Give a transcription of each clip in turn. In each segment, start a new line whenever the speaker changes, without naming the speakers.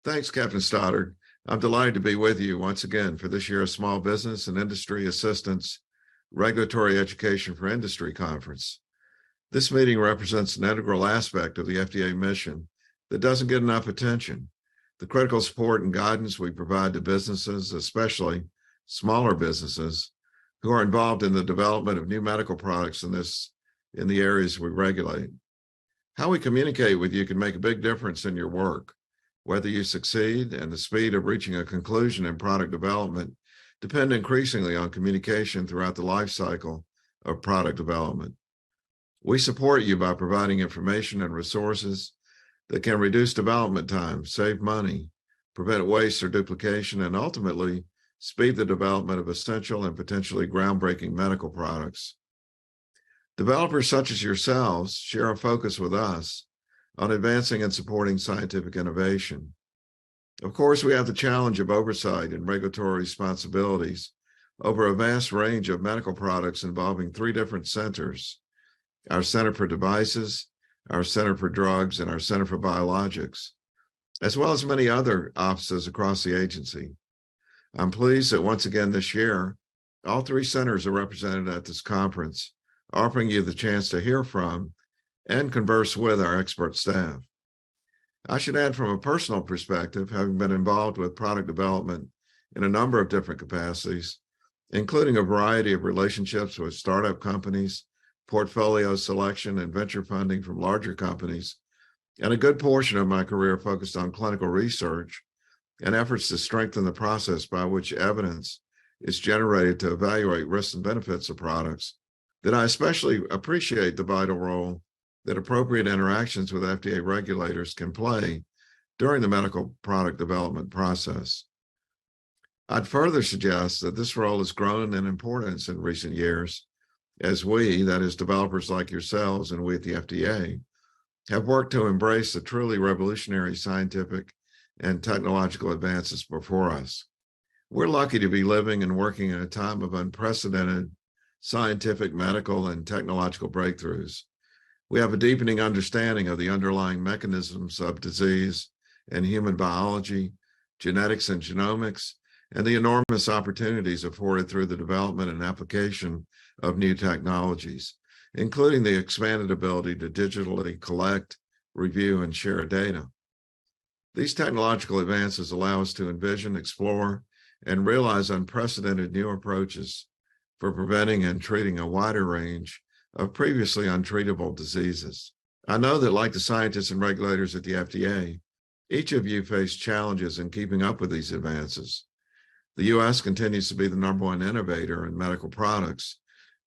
Thanks, Captain Stoddard. I'm delighted to be with you once again for this year's Small Business and Industry Assistance Regulatory Education for Industry Conference. This meeting represents an integral aspect of the FDA mission that doesn't get enough attention: the critical support and guidance we provide to businesses, especially smaller businesses, who are involved in the development of new medical products in the areas we regulate. How we communicate with you can make a big difference in your work. Whether you succeed and the speed of reaching a conclusion in product development depend increasingly on communication throughout the life cycle of product development. We support you by providing information and resources that can reduce development time, save money, prevent waste or duplication, and ultimately speed the development of essential and potentially groundbreaking medical products. Developers such as yourselves share a focus with us on advancing and supporting scientific innovation. Of course, we have the challenge of oversight and regulatory responsibilities over a vast range of medical products involving three different centers: our Center for Devices, our Center for Drugs, and our Center for Biologics, as well as many other offices across the agency. I'm pleased that once again this year, all three centers are represented at this conference, offering you the chance to hear from and converse with our expert staff. I should add, from a personal perspective, having been involved with product development in a number of different capacities, including a variety of relationships with startup companies, portfolio selection and venture funding from larger companies, and a good portion of my career focused on clinical research and efforts to strengthen the process by which evidence is generated to evaluate risks and benefits of products, that I especially appreciate the vital role that appropriate interactions with FDA regulators can play during the medical product development process. I'd further suggest that this role has grown in importance in recent years as we, that is, developers like yourselves and we at the FDA, have worked to embrace the truly revolutionary scientific and technological advances before us. We're lucky to be living and working in a time of unprecedented scientific, medical, and technological breakthroughs. We have a deepening understanding of the underlying mechanisms of disease and human biology, genetics and genomics, and the enormous opportunities afforded through the development and application of new technologies, including the expanded ability to digitally collect, review, and share data. These technological advances allow us to envision, explore, and realize unprecedented new approaches for preventing and treating a wider range of previously untreatable diseases. I know that, like the scientists and regulators at the FDA, each of you face challenges in keeping up with these advances. The U.S. continues to be the #1 innovator in medical products,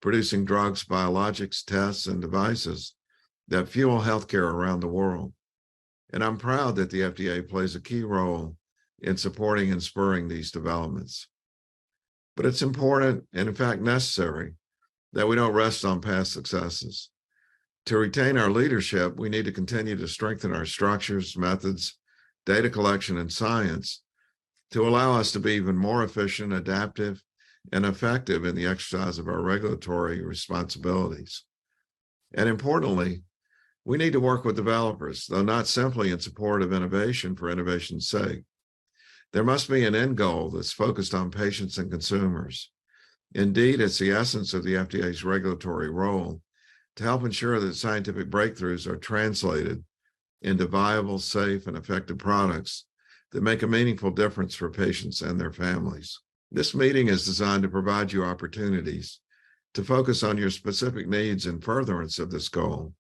producing drugs, biologics, tests, and devices that fuel healthcare around the world. And I'm proud that the FDA plays a key role in supporting and spurring these developments. But it's important, and in fact necessary, that we don't rest on past successes. To retain our leadership, we need to continue to strengthen our structures, methods, data collection, and science to allow us to be even more efficient, adaptive, and effective in the exercise of our regulatory responsibilities. And importantly, we need to work with developers, though not simply in support of innovation for innovation's sake. There must be an end goal that's focused on patients and consumers. Indeed, it's the essence of the FDA's regulatory role to help ensure that scientific breakthroughs are translated into viable, safe, and effective products that make a meaningful difference for patients and their families. This meeting is designed to provide you opportunities to focus on your specific needs in furtherance of this goal.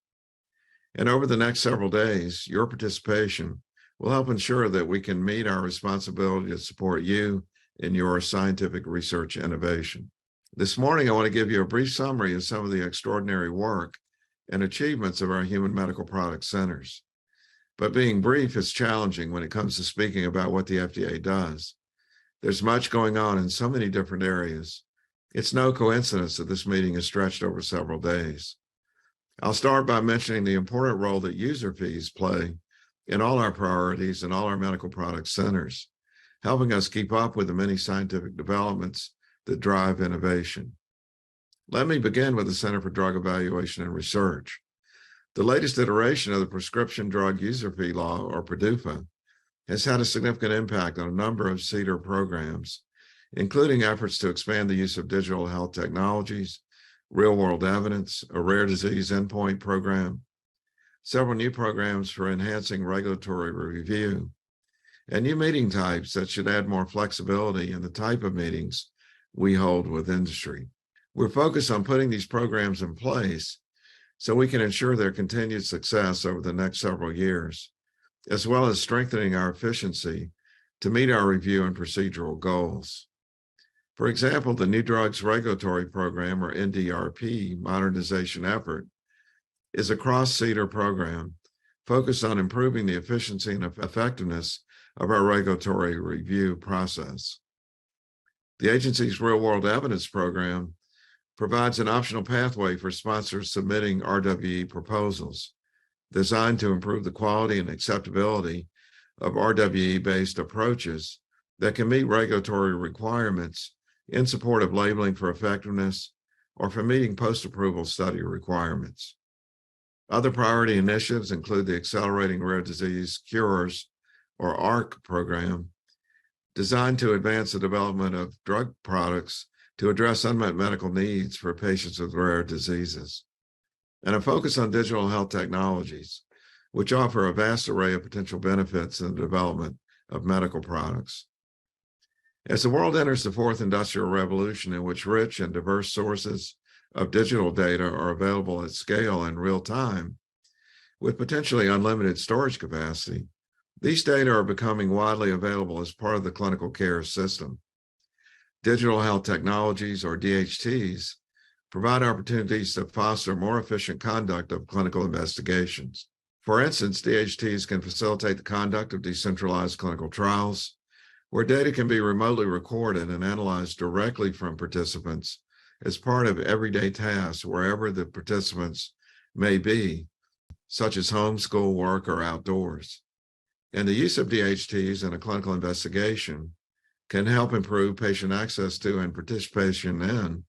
And over the next several days, your participation will help ensure that we can meet our responsibility to support you in your scientific research innovation. This morning, I want to give you a brief summary of some of the extraordinary work and achievements of our human medical product centers. But being brief is challenging when it comes to speaking about what the FDA does. There's much going on in so many different areas. It's no coincidence that this meeting is stretched over several days. I'll start by mentioning the important role that user fees play in all our priorities and all our medical product centers, helping us keep up with the many scientific developments that drive innovation. Let me begin with the Center for Drug Evaluation and Research. The latest iteration of the Prescription Drug User Fee Law, or PDUFA, has had a significant impact on a number of CDER programs, including efforts to expand the use of digital health technologies, real-world evidence, a rare disease endpoint program, several new programs for enhancing regulatory review, and new meeting types that should add more flexibility in the type of meetings we hold with industry. We're focused on putting these programs in place so we can ensure their continued success over the next several years, as well as strengthening our efficiency to meet our review and procedural goals. For example, the New Drugs Regulatory Program, or NDRP, modernization effort, is a cross-CDER program focused on improving the efficiency and effectiveness of our regulatory review process. The agency's real-world evidence program provides an optional pathway for sponsors submitting RWE proposals designed to improve the quality and acceptability of RWE-based approaches that can meet regulatory requirements in support of labeling for effectiveness or for meeting post-approval study requirements. Other priority initiatives include the Accelerating Rare Disease Cures, or ARC program, designed to advance the development of drug products to address unmet medical needs for patients with rare diseases, and a focus on digital health technologies, which offer a vast array of potential benefits in the development of medical products. As the world enters the fourth industrial revolution, in which rich and diverse sources of digital data are available at scale in real time, with potentially unlimited storage capacity, these data are becoming widely available as part of the clinical care system. Digital health technologies, or DHTs, provide opportunities to foster more efficient conduct of clinical investigations. For instance, DHTs can facilitate the conduct of decentralized clinical trials, where data can be remotely recorded and analyzed directly from participants as part of everyday tasks wherever the participants may be, such as home, school, work, or outdoors. And the use of DHTs in a clinical investigation can help improve patient access to and participation in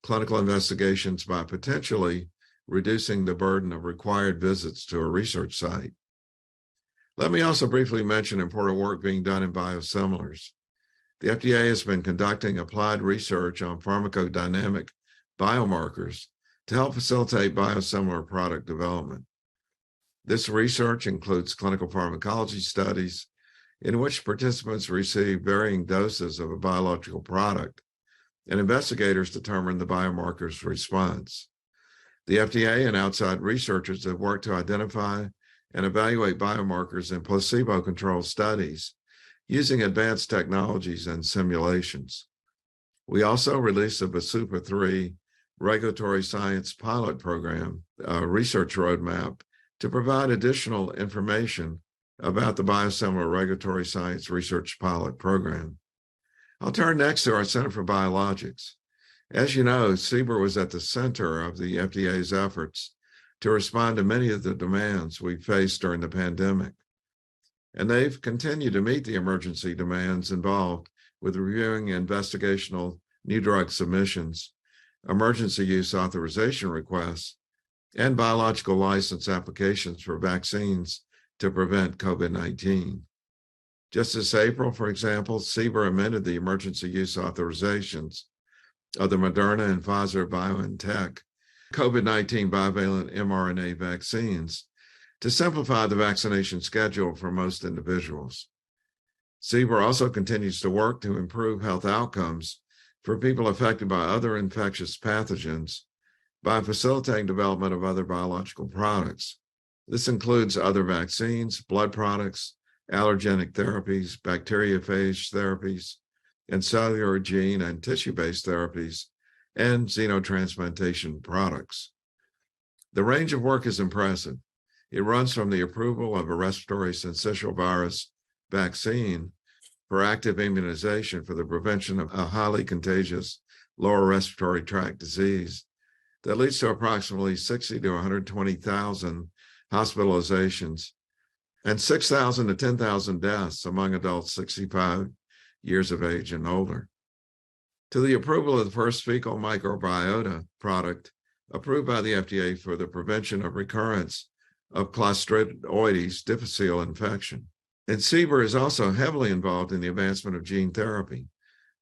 clinical investigations by potentially reducing the burden of required visits to a research site. Let me also briefly mention important work being done in biosimilars. The FDA has been conducting applied research on pharmacodynamic biomarkers to help facilitate biosimilar product development. This research includes clinical pharmacology studies in which participants receive varying doses of a biological product, and investigators determine the biomarker's response. The FDA and outside researchers have worked to identify and evaluate biomarkers in placebo-controlled studies using advanced technologies and simulations. We also released a BSUPA-3 regulatory science pilot program, a research roadmap, to provide additional information about the biosimilar regulatory science research pilot program. I'll turn next to our Center for Biologics. As you know, CBER was at the center of the FDA's efforts to respond to many of the demands we faced during the pandemic. And they've continued to meet the emergency demands involved with reviewing investigational new drug submissions, emergency use authorization requests, and biological license applications for vaccines to prevent COVID-19. Just this April, for example, CBER amended the emergency use authorizations of the Moderna and Pfizer-BioNTech COVID-19 bivalent mRNA vaccines to simplify the vaccination schedule for most individuals. CBER also continues to work to improve health outcomes for people affected by other infectious pathogens by facilitating development of other biological products. This includes other vaccines, blood products, allergenic therapies, bacteriophage therapies, and cellular, gene, and tissue-based therapies, and xenotransplantation products. The range of work is impressive. It runs from the approval of a respiratory syncytial virus vaccine for active immunization for the prevention of a highly contagious lower respiratory tract disease that leads to approximately 60 to 120,000 hospitalizations and 6,000 to 10,000 deaths among adults 65 years of age and older, to the approval of the first fecal microbiota product approved by the FDA for the prevention of recurrence of Clostridioides difficile infection. And CBER is also heavily involved in the advancement of gene therapy.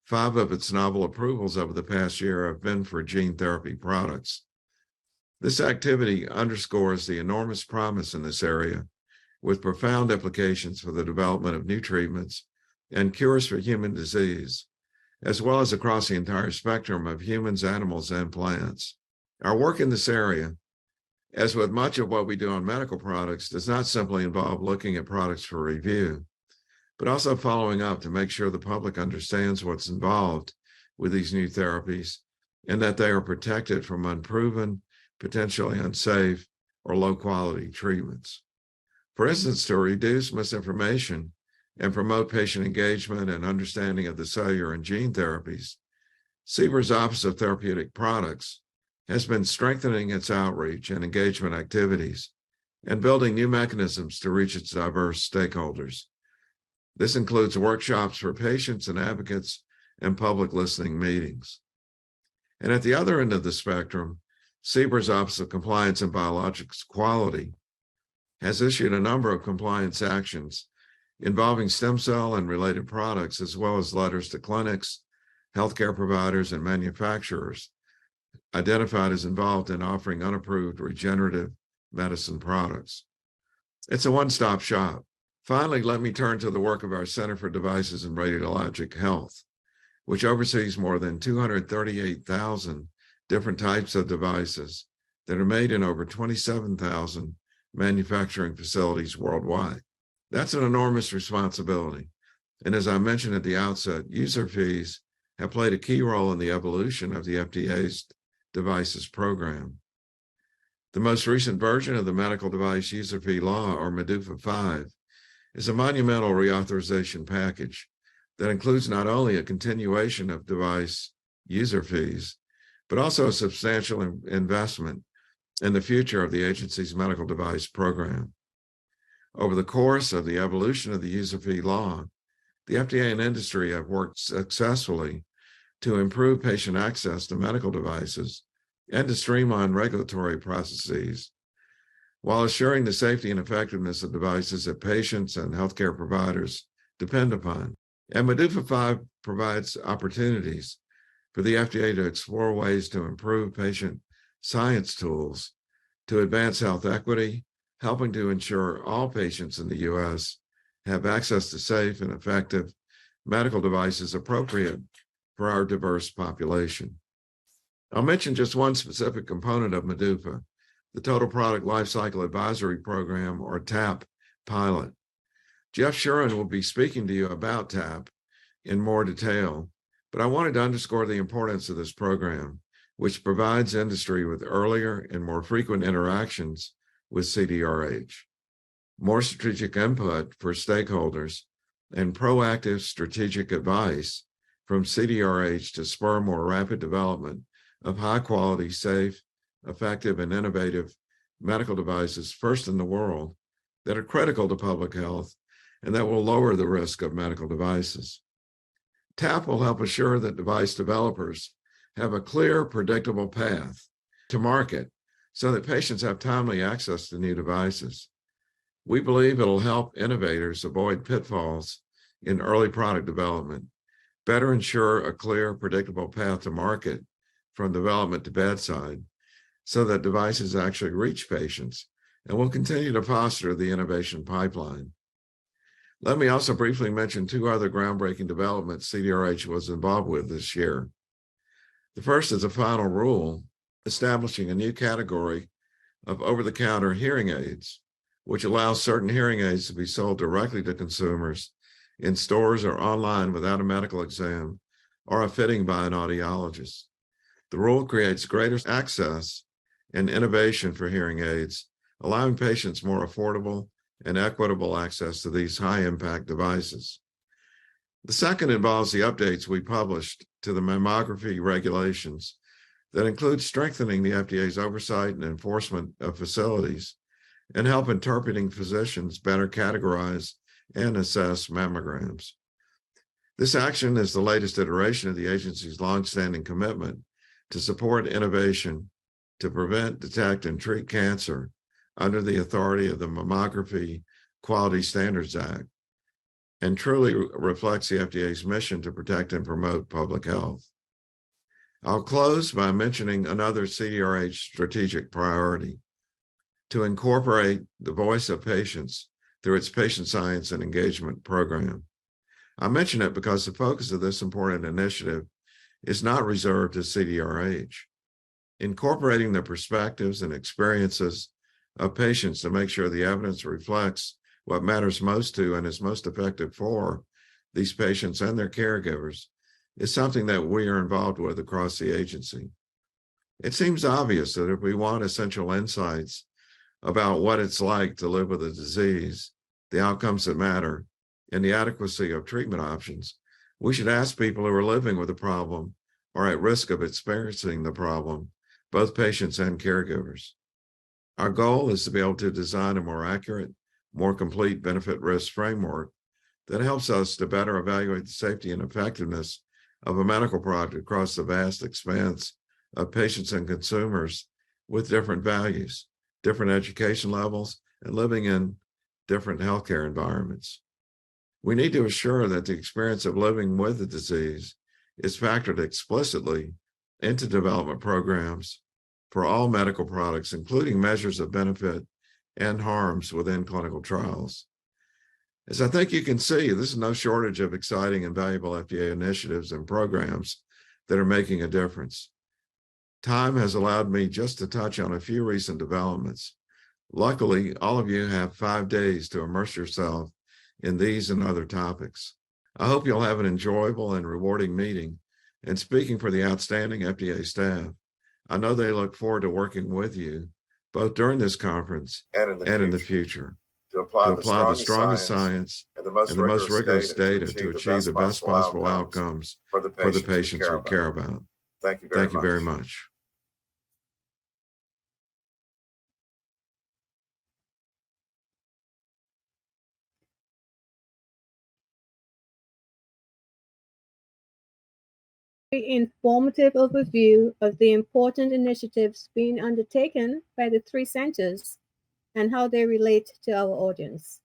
5 of its novel approvals over the past year have been for gene therapy products. This activity underscores the enormous promise in this area, with profound implications for the development of new treatments and cures for human disease, as well as across the entire spectrum of humans, animals, and plants. Our work in this area, as with much of what we do on medical products, does not simply involve looking at products for review, but also following up to make sure the public understands what's involved with these new therapies and that they are protected from unproven, potentially unsafe, or low-quality treatments. For instance, to reduce misinformation and promote patient engagement and understanding of the cellular and gene therapies, CBER's Office of Therapeutic Products has been strengthening its outreach and engagement activities and building new mechanisms to reach its diverse stakeholders. This includes workshops for patients and advocates and public listening meetings. And at the other end of the spectrum, CBER's Office of Compliance and Biologics Quality has issued a number of compliance actions involving stem cell and related products, as well as letters to clinics, healthcare providers, and manufacturers identified as involved in offering unapproved regenerative medicine products. It's a one-stop shop. Finally, let me turn to the work of our Center for Devices and Radiologic Health, which oversees more than 238,000 different types of devices that are made in over 27,000 manufacturing facilities worldwide. That's an enormous responsibility. And as I mentioned at the outset, user fees have played a key role in the evolution of the FDA's devices program. The most recent version of the Medical Device User Fee Law, or MDUFA 5, is a monumental reauthorization package that includes not only a continuation of device user fees, but also a substantial investment in the future of the agency's medical device program. Over the course of the evolution of the user fee law, the FDA and industry have worked successfully to improve patient access to medical devices and to streamline regulatory processes, while assuring the safety and effectiveness of devices that patients and healthcare providers depend upon. And MDUFA 5 provides opportunities for the FDA to explore ways to improve patient science tools to advance health equity, helping to ensure all patients in the U.S. have access to safe and effective medical devices appropriate for our diverse population. I'll mention just one specific component of MDUFA, the Total Product Lifecycle Advisory Program, or TAP pilot. Jeff Shuren will be speaking to you about TAP in more detail, but I wanted to underscore the importance of this program, which provides industry with earlier and more frequent interactions with CDRH, more strategic input for stakeholders, and proactive strategic advice from CDRH to spur more rapid development of high-quality, safe, effective, and innovative medical devices, first in the world, that are critical to public health and that will lower the risk of medical devices. TAP will help assure that device developers have a clear, predictable path to market so that patients have timely access to new devices. We believe it'll help innovators avoid pitfalls in early product development, better ensure a clear, predictable path to market from development to bedside, so that devices actually reach patients, and will continue to foster the innovation pipeline. Let me also briefly mention 2 other groundbreaking developments CDRH was involved with this year. The first is a final rule establishing a new category of over-the-counter hearing aids, which allows certain hearing aids to be sold directly to consumers in stores or online without a medical exam or a fitting by an audiologist. The rule creates greater access and innovation for hearing aids, allowing patients more affordable and equitable access to these high-impact devices. The second involves the updates we published to the mammography regulations that include strengthening the FDA's oversight and enforcement of facilities and help interpreting physicians better categorize and assess mammograms. This action is the latest iteration of the agency's longstanding commitment to support innovation to prevent, detect, and treat cancer under the authority of the Mammography Quality Standards Act, and truly reflects the FDA's mission to protect and promote public health. I'll close by mentioning another CDRH strategic priority: to incorporate the voice of patients through its patient science and engagement program. I mention it because the focus of this important initiative is not reserved to CDRH. Incorporating the perspectives and experiences of patients to make sure the evidence reflects what matters most to and is most effective for these patients and their caregivers is something that we are involved with across the agency. It seems obvious that if we want essential insights about what it's like to live with a disease, the outcomes that matter, and the adequacy of treatment options, we should ask people who are living with a problem or at risk of experiencing the problem, both patients and caregivers. Our goal is to be able to design a more accurate, more complete benefit-risk framework that helps us to better evaluate the safety and effectiveness of a medical product across the vast expanse of patients and consumers with different values, different education levels, and living in different healthcare environments. We need to assure that the experience of living with the disease is factored explicitly into development programs for all medical products, including measures of benefit and harms within clinical trials. As I think you can see, there's no shortage of exciting and valuable FDA initiatives and programs that are making a difference. Time has allowed me just to touch on a few recent developments. Luckily, all of you have 5 days to immerse yourself in these and other topics. I hope you'll have an enjoyable and rewarding meeting. And speaking for the outstanding FDA staff, I know they look forward to working with you, both during this conference and in the future, to apply the strongest science and the most rigorous data to achieve the best possible outcomes for the patients we care about. Thank you very much.
Informative overview of the important initiatives being undertaken by the 3 centers and how they relate to our audience.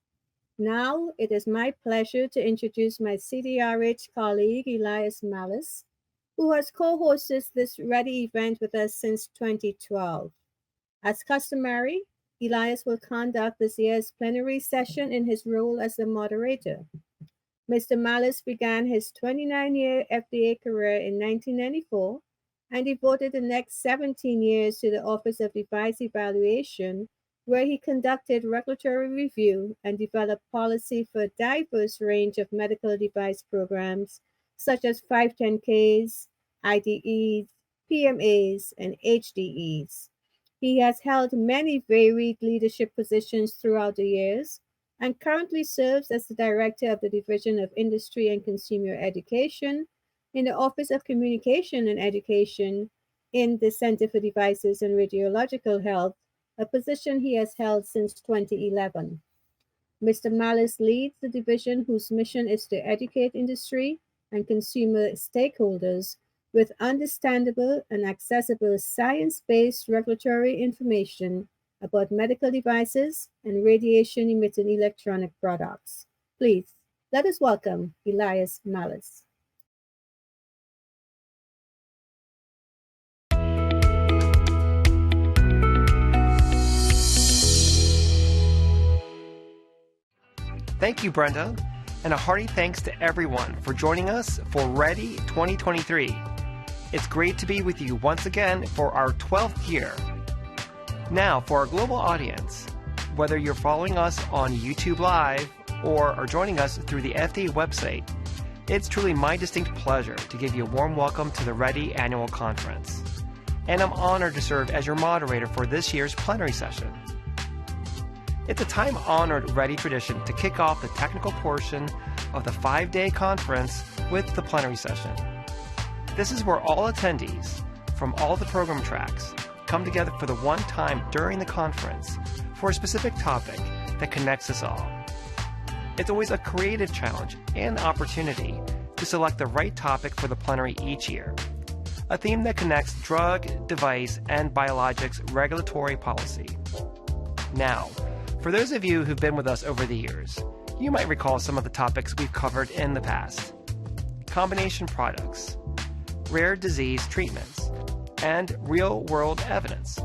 Now, it is my pleasure to introduce my CDRH colleague, Elias Mallis, who has co-hosted this REdI event with us since 2012. As customary, Elias will conduct this year's plenary session in his role as the moderator. Mr. Mallis began his 29-year FDA career in 1994 and devoted the next 17 years to the Office of Device Evaluation, where he conducted regulatory review and developed policy for a diverse range of medical device programs, such as 510Ks, IDEs, PMAs, and HDEs. He has held many varied leadership positions throughout the years, and currently serves as the Director of the Division of Industry and Consumer Education in the Office of Communication and Education in the Center for Devices and Radiological Health, a position he has held since 2011. Mr. Mallis leads the division whose mission is to educate industry and consumer stakeholders with understandable and accessible science-based regulatory information about medical devices and radiation-emitting electronic products. Please, let us welcome Elias Mallis.
Thank you, Brenda, and a hearty thanks to everyone for joining us for REdI 2023. It's great to be with you once again for our 12th year. Now, for our global audience, whether you're following us on YouTube Live or are joining us through the FDA website, it's truly my distinct pleasure to give you a warm welcome to the REdI Annual Conference. And I'm honored to serve as your moderator for this year's plenary session. It's a time-honored REdI tradition to kick off the technical portion of the 5-day conference with the plenary session. This is where all attendees from all the program tracks come together for the one time during the conference for a specific topic that connects us all. It's always a creative challenge and opportunity to select the right topic for the plenary each year, a theme that connects drug, device, and biologics regulatory policy. Now, for those of you who've been with us over the years, You might recall some of the topics we've covered in the past: combination products, rare disease treatments, and real-world evidence.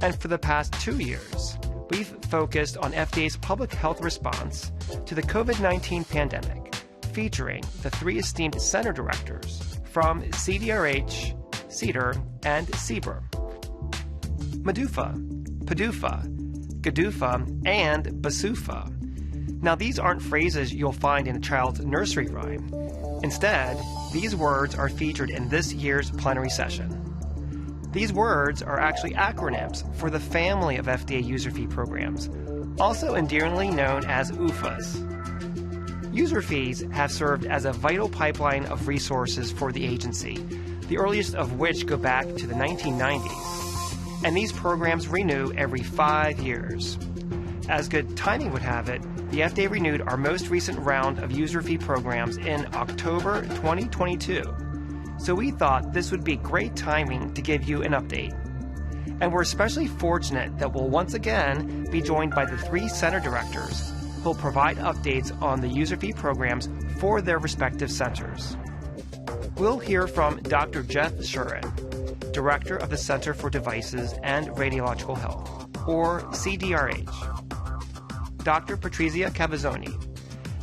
And for the past 2 years, we've focused on FDA's public health response to the COVID-19 pandemic, featuring the 3 esteemed center directors from CDRH, CDER, and CBER. MDUFA, PDUFA, GDUFA, and BASUFA. Now, these aren't phrases you'll find in a child's nursery rhyme. Instead, these words are featured in this year's plenary session. These words are actually acronyms for the family of FDA user fee programs, also endearingly known as UFAs. User fees have served as a vital pipeline of resources for the agency, the earliest of which go back to the 1990s. And these programs renew every 5 years. As good timing would have it, the FDA renewed our most recent round of user fee programs in October 2022. So we thought this would be great timing to give you an update. And we're especially fortunate that we'll once again be joined by the 3 center directors who will provide updates on the user fee programs for their respective centers. We'll hear from Dr. Jeff Shuren, Director of the Center for Devices and Radiological Health, or CDRH. Dr. Patrizia Cavazzoni,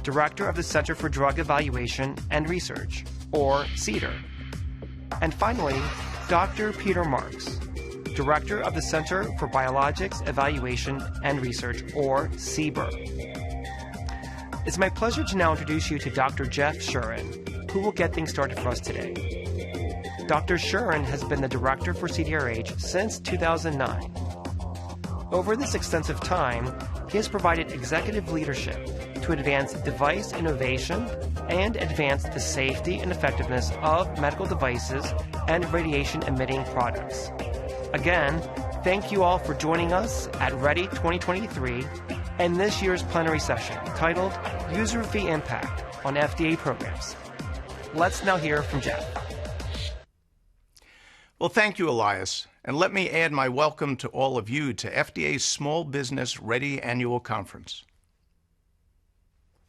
Director of the Center for Drug Evaluation and Research, or CDER. And finally, Dr. Peter Marks, Director of the Center for Biologics Evaluation and Research, or CBER. It's my pleasure to now introduce you to Dr. Jeff Shuren, who will get things started for us today. Dr. Shuren has been the Director for CDRH since 2009. Over this extensive time, he has provided executive leadership to advance device innovation and advance the safety and effectiveness of medical devices and radiation-emitting products. Again, thank you all for joining us at REdI 2023 and this year's plenary session titled User Fee Impact on FDA Programs. Let's now hear from Jeff.
Well, thank you, Elias. And let me add my welcome to all of you to FDA's Small Business REdI Annual Conference.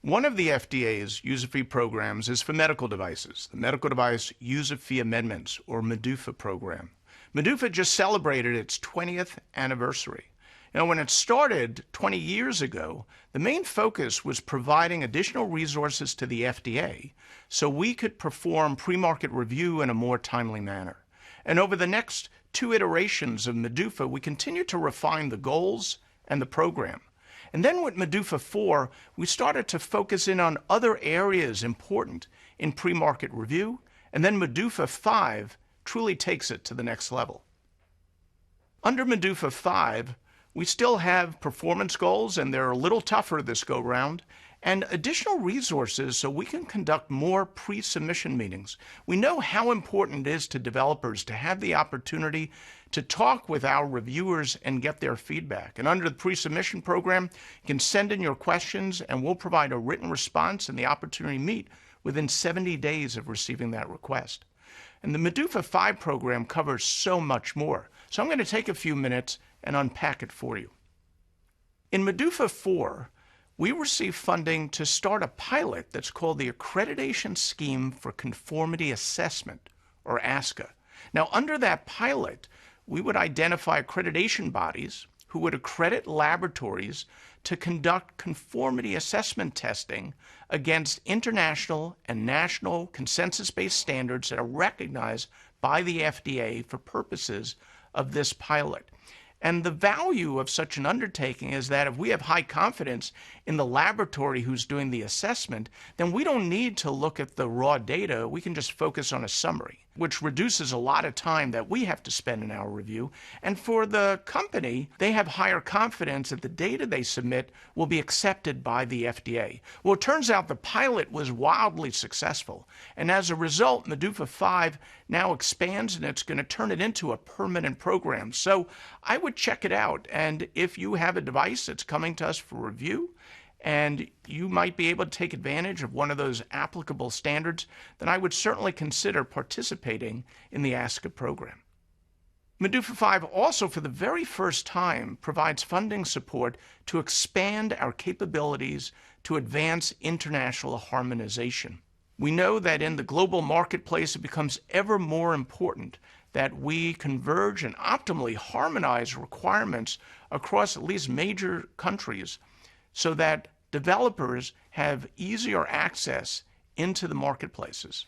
One of the FDA's user fee programs is for medical devices, the Medical Device User Fee Amendments, or MDUFA program. MDUFA just celebrated its 20th anniversary. When it started 20 years ago, the main focus was providing additional resources to the FDA so we could perform pre-market review in a more timely manner. And over the next 2 iterations of MDUFA, we continued to refine the goals and the program. And then with MDUFA 4, we started to focus in on other areas important in pre-market review, and then MDUFA 5 truly takes it to the next level. Under MDUFA 5, we still have performance goals, and they're a little tougher this go-round, and additional resources so we can conduct more pre-submission meetings. We know how important it is to developers to have the opportunity to talk with our reviewers and get their feedback. And under the pre-submission program, you can send in your questions and we'll provide a written response and the opportunity to meet within 70 days of receiving that request. And the MDUFA 5 program covers so much more. So I'm going to take a few minutes and unpack it for you. In MDUFA 4, we received funding to start a pilot that's called the Accreditation Scheme for Conformity Assessment, or ASCA. Now, under that pilot, we would identify accreditation bodies who would accredit laboratories to conduct conformity assessment testing against international and national consensus-based standards that are recognized by the FDA for purposes of this pilot. And the value of such an undertaking is that if we have high confidence in the laboratory who's doing the assessment, then we don't need to look at the raw data. We can just focus on a summary, which reduces a lot of time that we have to spend in our review. And for the company, they have higher confidence that the data they submit will be accepted by the FDA. Well, it turns out the pilot was wildly successful. And as a result, MDUFA 5 now expands, and it's going to turn it into a permanent program. So I would check it out. And if you have a device that's coming to us for review, and you might be able to take advantage of one of those applicable standards, then I would certainly consider participating in the ASCA program. MDUFA 5 also, for the very first time, provides funding support to expand our capabilities to advance international harmonization. We know that in the global marketplace, it becomes ever more important that we converge and optimally harmonize requirements across at least major countries so that developers have easier access into the marketplaces.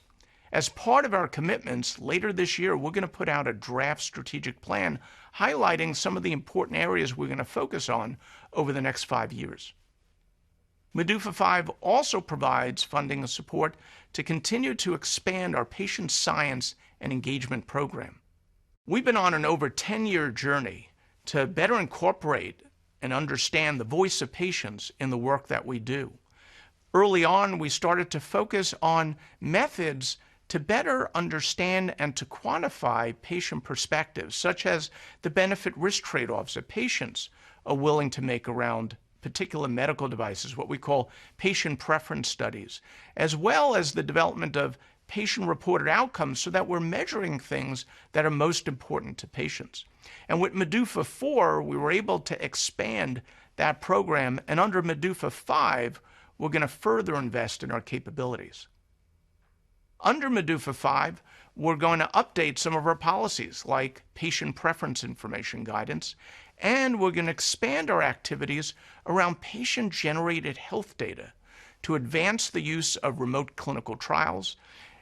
As part of our commitments, later this year, we're going to put out a draft strategic plan highlighting some of the important areas we're going to focus on over the next 5 years. MEDUFA 5 also provides funding and support to continue to expand our patient science and engagement program. We've been on an over 10-year journey to better incorporate and understand the voice of patients in the work that we do. Early on, we started to focus on methods to better understand and to quantify patient perspectives, such as the benefit-risk trade-offs that patients are willing to make around particular medical devices, what we call patient preference studies, as well as the development of patient-reported outcomes so that we're measuring things that are most important to patients. And with MEDUFA 4, we were able to expand that program, and under MEDUFA 5, we're going to further invest in our capabilities. Under MEDUFA 5, we're going to update some of our policies, like patient preference information guidance, and we're going to expand our activities around patient-generated health data to advance the use of remote clinical trials,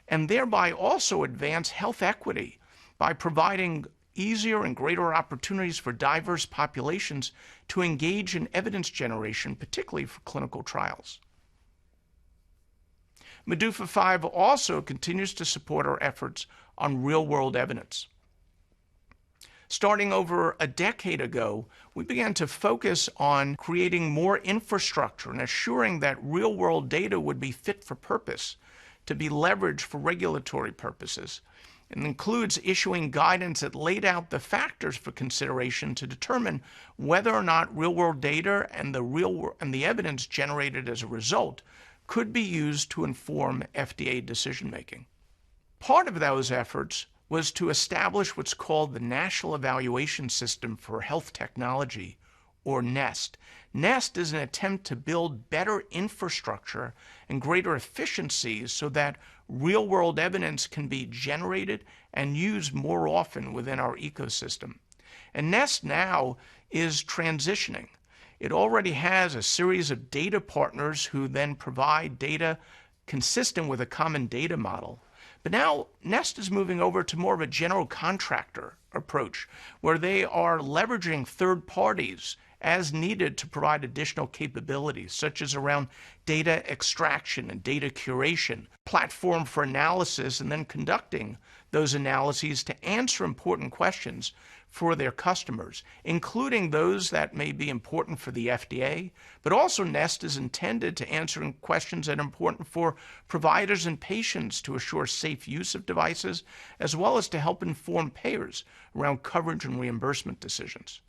and thereby also advance health equity by providing easier and greater opportunities for diverse populations to engage in evidence generation, particularly for clinical trials. MEDUFA 5 also continues to support our efforts on real-world evidence. Starting over a decade ago, we began to focus on creating more infrastructure and assuring that real-world data would be fit for purpose to be leveraged for regulatory purposes. It includes issuing guidance that laid out the factors for consideration to determine whether or not real-world data and the evidence generated as a result could be used to inform FDA decision-making. Part of those efforts was to establish what's called the National Evaluation System for Health Technology, or NEST. NEST is an attempt to build better infrastructure and greater efficiencies so that real-world evidence can be generated and used more often within our ecosystem. And NEST now is transitioning. It already has a series of data partners who then provide data consistent with a common data model. But now NEST is moving over to more of a general contractor approach, where they are leveraging third parties as needed to provide additional capabilities, such as around data extraction and data curation, platform for analysis, and then conducting those analyses to answer important questions for their customers, including those that may be important for the FDA, but also NEST is intended to answer questions that are important for providers and patients to assure safe use of devices, as well as to help inform payers around coverage and reimbursement decisions.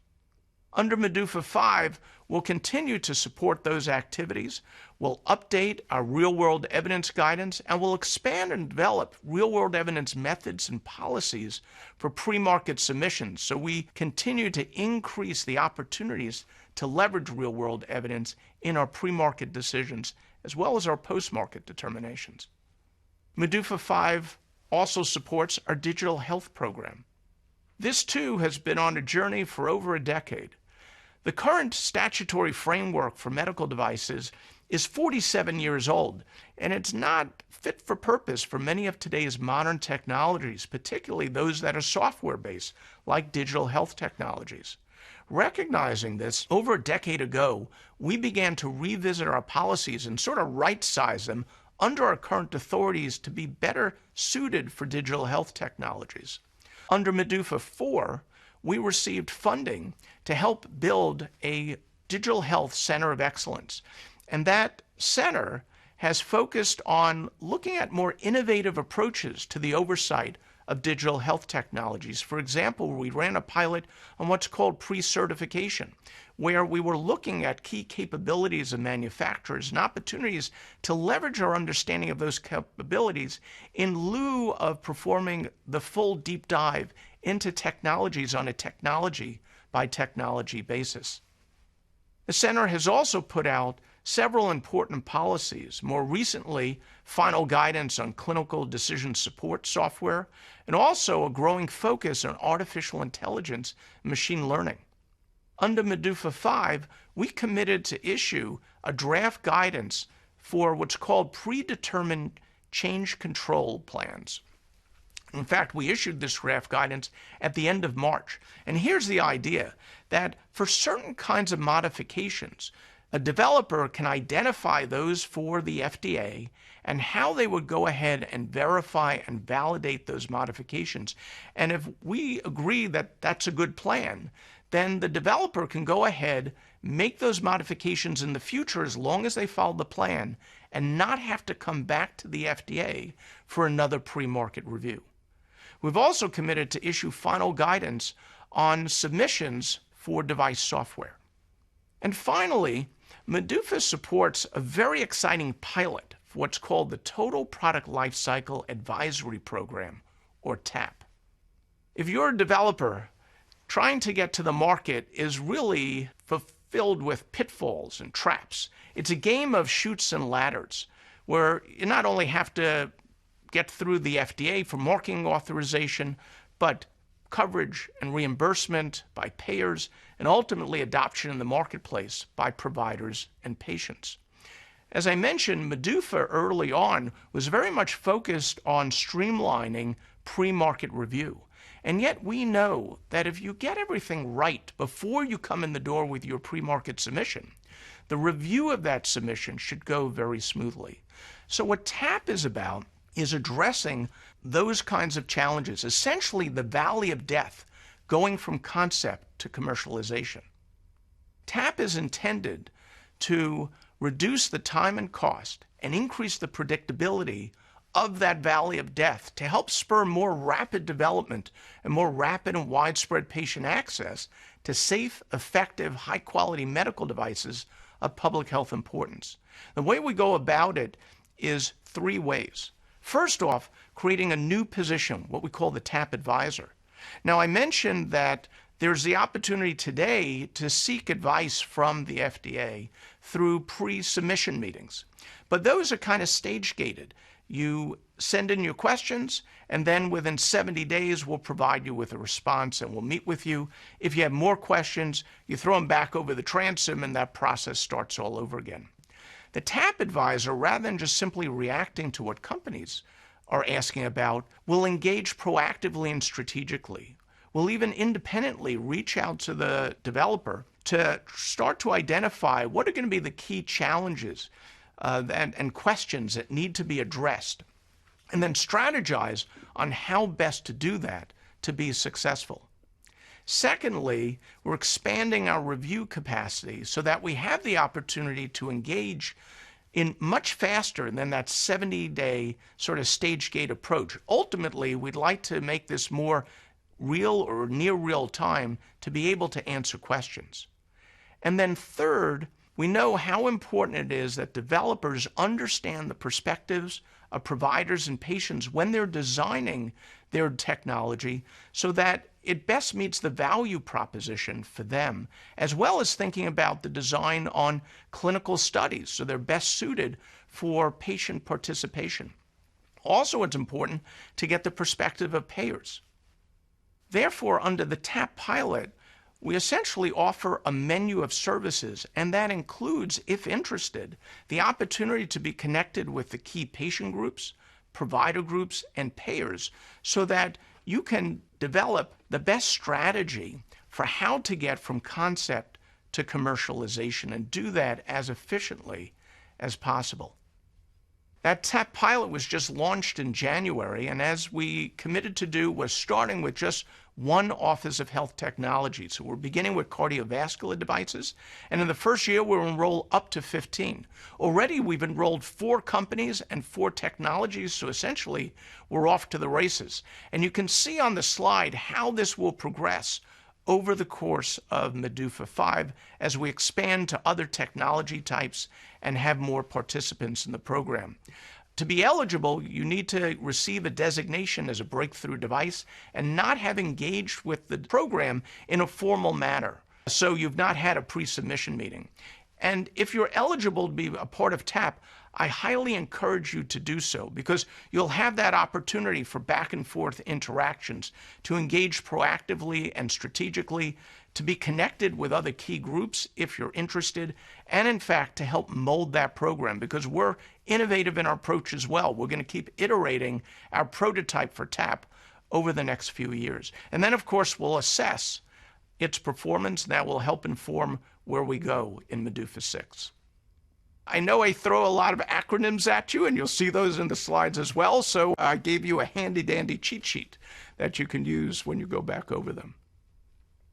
Under MEDUFA 5, we'll continue to support those activities, we'll update our real-world evidence guidance, and we'll expand and develop real-world evidence methods and policies for pre-market submissions so we continue to increase the opportunities to leverage real-world evidence in our pre-market decisions as well as our post-market determinations. MEDUFA 5 also supports our digital health program. This too has been on a journey for over a decade. The current statutory framework for medical devices is 47 years old, and it's not fit for purpose for many of today's modern technologies, particularly those that are software-based, like digital health technologies. Recognizing this, over a decade ago, we began to revisit our policies and sort of right-size them under our current authorities to be better suited for digital health technologies. Under MEDUFA 4, we received funding to help build a digital health center of excellence. And that center has focused on looking at more innovative approaches to the oversight of digital health technologies. For example, we ran a pilot on what's called pre-certification, where we were looking at key capabilities of manufacturers and opportunities to leverage our understanding of those capabilities in lieu of performing the full deep dive into technologies on a technology by technology basis. The center has also put out several important policies, more recently, final guidance on clinical decision support software, and also a growing focus on artificial intelligence and machine learning. Under MDUFA 5, we committed to issue a draft guidance for what's called predetermined change control plans. In fact, we issued this draft guidance at the end of March. And here's the idea that for certain kinds of modifications, a developer can identify those for the FDA and how they would go ahead and verify and validate those modifications. And if we agree that that's a good plan, then the developer can go ahead, make those modifications in the future as long as they follow the plan and not have to come back to the FDA for another pre-market review. We've also committed to issue final guidance on submissions for device software. And finally, MDUFA supports a very exciting pilot for what's called the Total Product Lifecycle Advisory Program, or TAP. If you're a developer, trying to get to the market is really filled with pitfalls and traps. It's a game of chutes and ladders, where you not only have to get through the FDA for marketing authorization, but coverage and reimbursement by payers, and ultimately adoption in the marketplace by providers and patients. As I mentioned, MDUFA early on was very much focused on streamlining pre-market review. And yet we know that if you get everything right before you come in the door with your pre-market submission, the review of that submission should go very smoothly. So what TAP is about is addressing those kinds of challenges, essentially the valley of death, going from concept to commercialization. TAP is intended to reduce the time and cost and increase the predictability of that valley of death to help spur more rapid development and more rapid and widespread patient access to safe, effective, high-quality medical devices of public health importance. The way we go about it is three ways. First off, creating a new position, what we call the TAP advisor. Now, I mentioned that there's the opportunity today to seek advice from the FDA through pre-submission meetings, but those are kind of stage-gated. You send in your questions, and then within 70 days, we'll provide you with a response and we'll meet with you. If you have more questions, you throw them back over the transom and that process starts all over again. The TAP advisor, rather than just simply reacting to what companies are asking about, will engage proactively and strategically. We'll even independently reach out to the developer to start to identify what are going to be the key challenges and questions that need to be addressed, and then strategize on how best to do that to be successful. Secondly, we're expanding our review capacity so that we have the opportunity to engage in much faster than that 70-day sort of stage gate approach. Ultimately, we'd like to make this more real or near real time to be able to answer questions. And then third, we know how important it is that developers understand the perspectives of providers and patients when they're designing their technology so that it best meets the value proposition for them, as well as thinking about the design on clinical studies so they're best suited for patient participation. Also, it's important to get the perspective of payers. Therefore, under the TAP pilot, we essentially offer a menu of services, and that includes, if interested, the opportunity to be connected with the key patient groups, provider groups, and payers so that you can develop the best strategy for how to get from concept to commercialization and do that as efficiently as possible. That TAP pilot was just launched in January, and as we committed to do, we're starting with just one Office of Health Technology. So we're beginning with cardiovascular devices, and in the first year, we'll enroll up to 15. Already, we've enrolled 4 companies and 4 technologies, so essentially, we're off to the races. And you can see on the slide how this will progress over the course of MDUFA 5 as we expand to other technology types and have more participants in the program. To be eligible, you need to receive a designation as a breakthrough device and not have engaged with the program in a formal manner. So you've not had a pre-submission meeting. And if you're eligible to be a part of TAP, I highly encourage you to do so, because you'll have that opportunity for back and forth interactions, to engage proactively and strategically, to be connected with other key groups if you're interested, and in fact to help mold that program, because we're innovative in our approach as well. We're going to keep iterating our prototype for TAP over the next few years. And then of course we'll assess its performance, and that will help inform where we go in MEDUFA 6. I know I throw a lot of acronyms at you, and you'll see those in the slides as well, so I gave you a handy-dandy cheat sheet that you can use when you go back over them.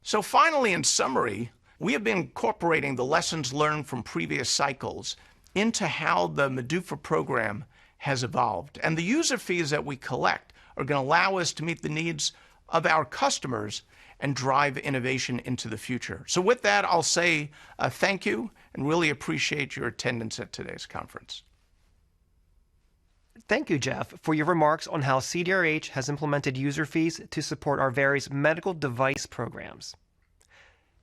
So finally, in summary, we have been incorporating the lessons learned from previous cycles into how the MEDUFA program has evolved. And the user fees that we collect are going to allow us to meet the needs of our customers and drive innovation into the future. So with that, I'll say thank you and really appreciate your attendance at today's conference.
Thank you, Jeff, for your remarks on how CDRH has implemented user fees to support our various medical device programs.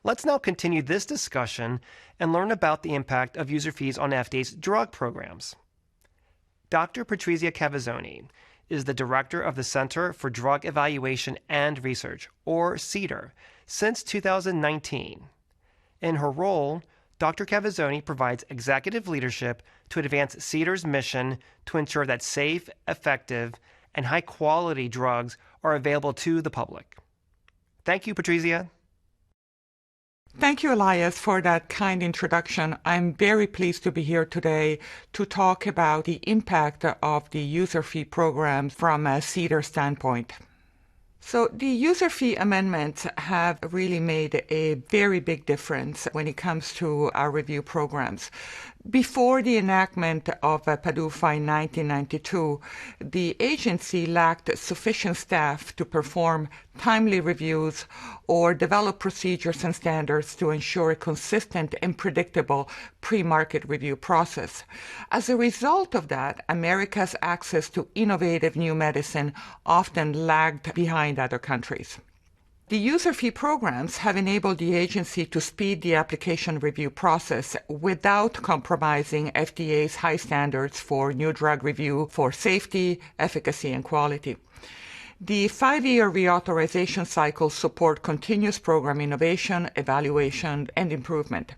Let's now continue this discussion and learn about the impact of user fees on FDA's drug programs. Dr. Patrizia Cavazzoni is the director of the Center for Drug Evaluation and Research, or CDER, since 2019. In her role, Dr. Cavazzoni provides executive leadership to advance CDER's mission to ensure that safe, effective, and high-quality drugs are available to the public. Thank you, Patrizia.
Thank you, Elias, for that kind introduction. I'm very pleased to be here today to talk about the impact of the user fee program from a CDER standpoint. So the user fee amendments have really made a very big difference when it comes to our review programs. Before the enactment of PDUFA in 1992, the agency lacked sufficient staff to perform timely reviews or develop procedures and standards to ensure a consistent and predictable pre-market review process. As a result of that, America's access to innovative new medicine often lagged behind other countries. The user fee programs have enabled the agency to speed the application review process without compromising FDA's high standards for new drug review for safety, efficacy, and quality. The 5-year reauthorization cycles support continuous program innovation, evaluation, and improvement.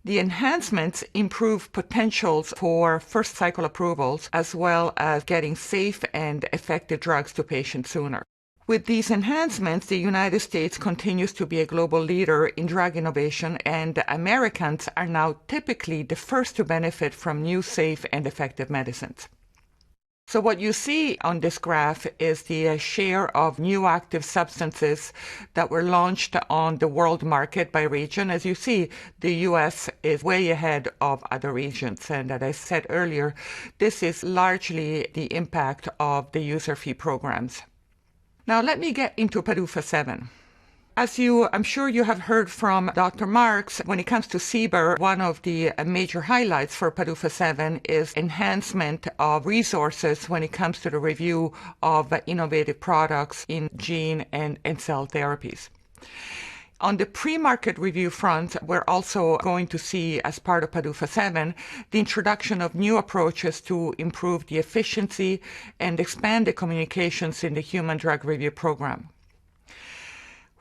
The enhancements improve potentials for first cycle approvals, as well as getting safe and effective drugs to patients sooner. With these enhancements, the United States continues to be a global leader in drug innovation, and Americans are now typically the first to benefit from new, safe, and effective medicines. So what you see on this graph is the share of new active substances that were launched on the world market by region. As you see, the U.S. is way ahead of other regions. And as I said earlier, this is largely the impact of the user fee programs. Now let me get into PDUFA 7. As I'm sure you have heard from Dr. Marks, when it comes to CBER, one of the major highlights for PDUFA 7 is enhancement of resources when it comes to the review of innovative products in gene and cell therapies. On the pre-market review front, we're also going to see, as part of PDUFA 7, the introduction of new approaches to improve the efficiency and expand the communications in the human drug review program.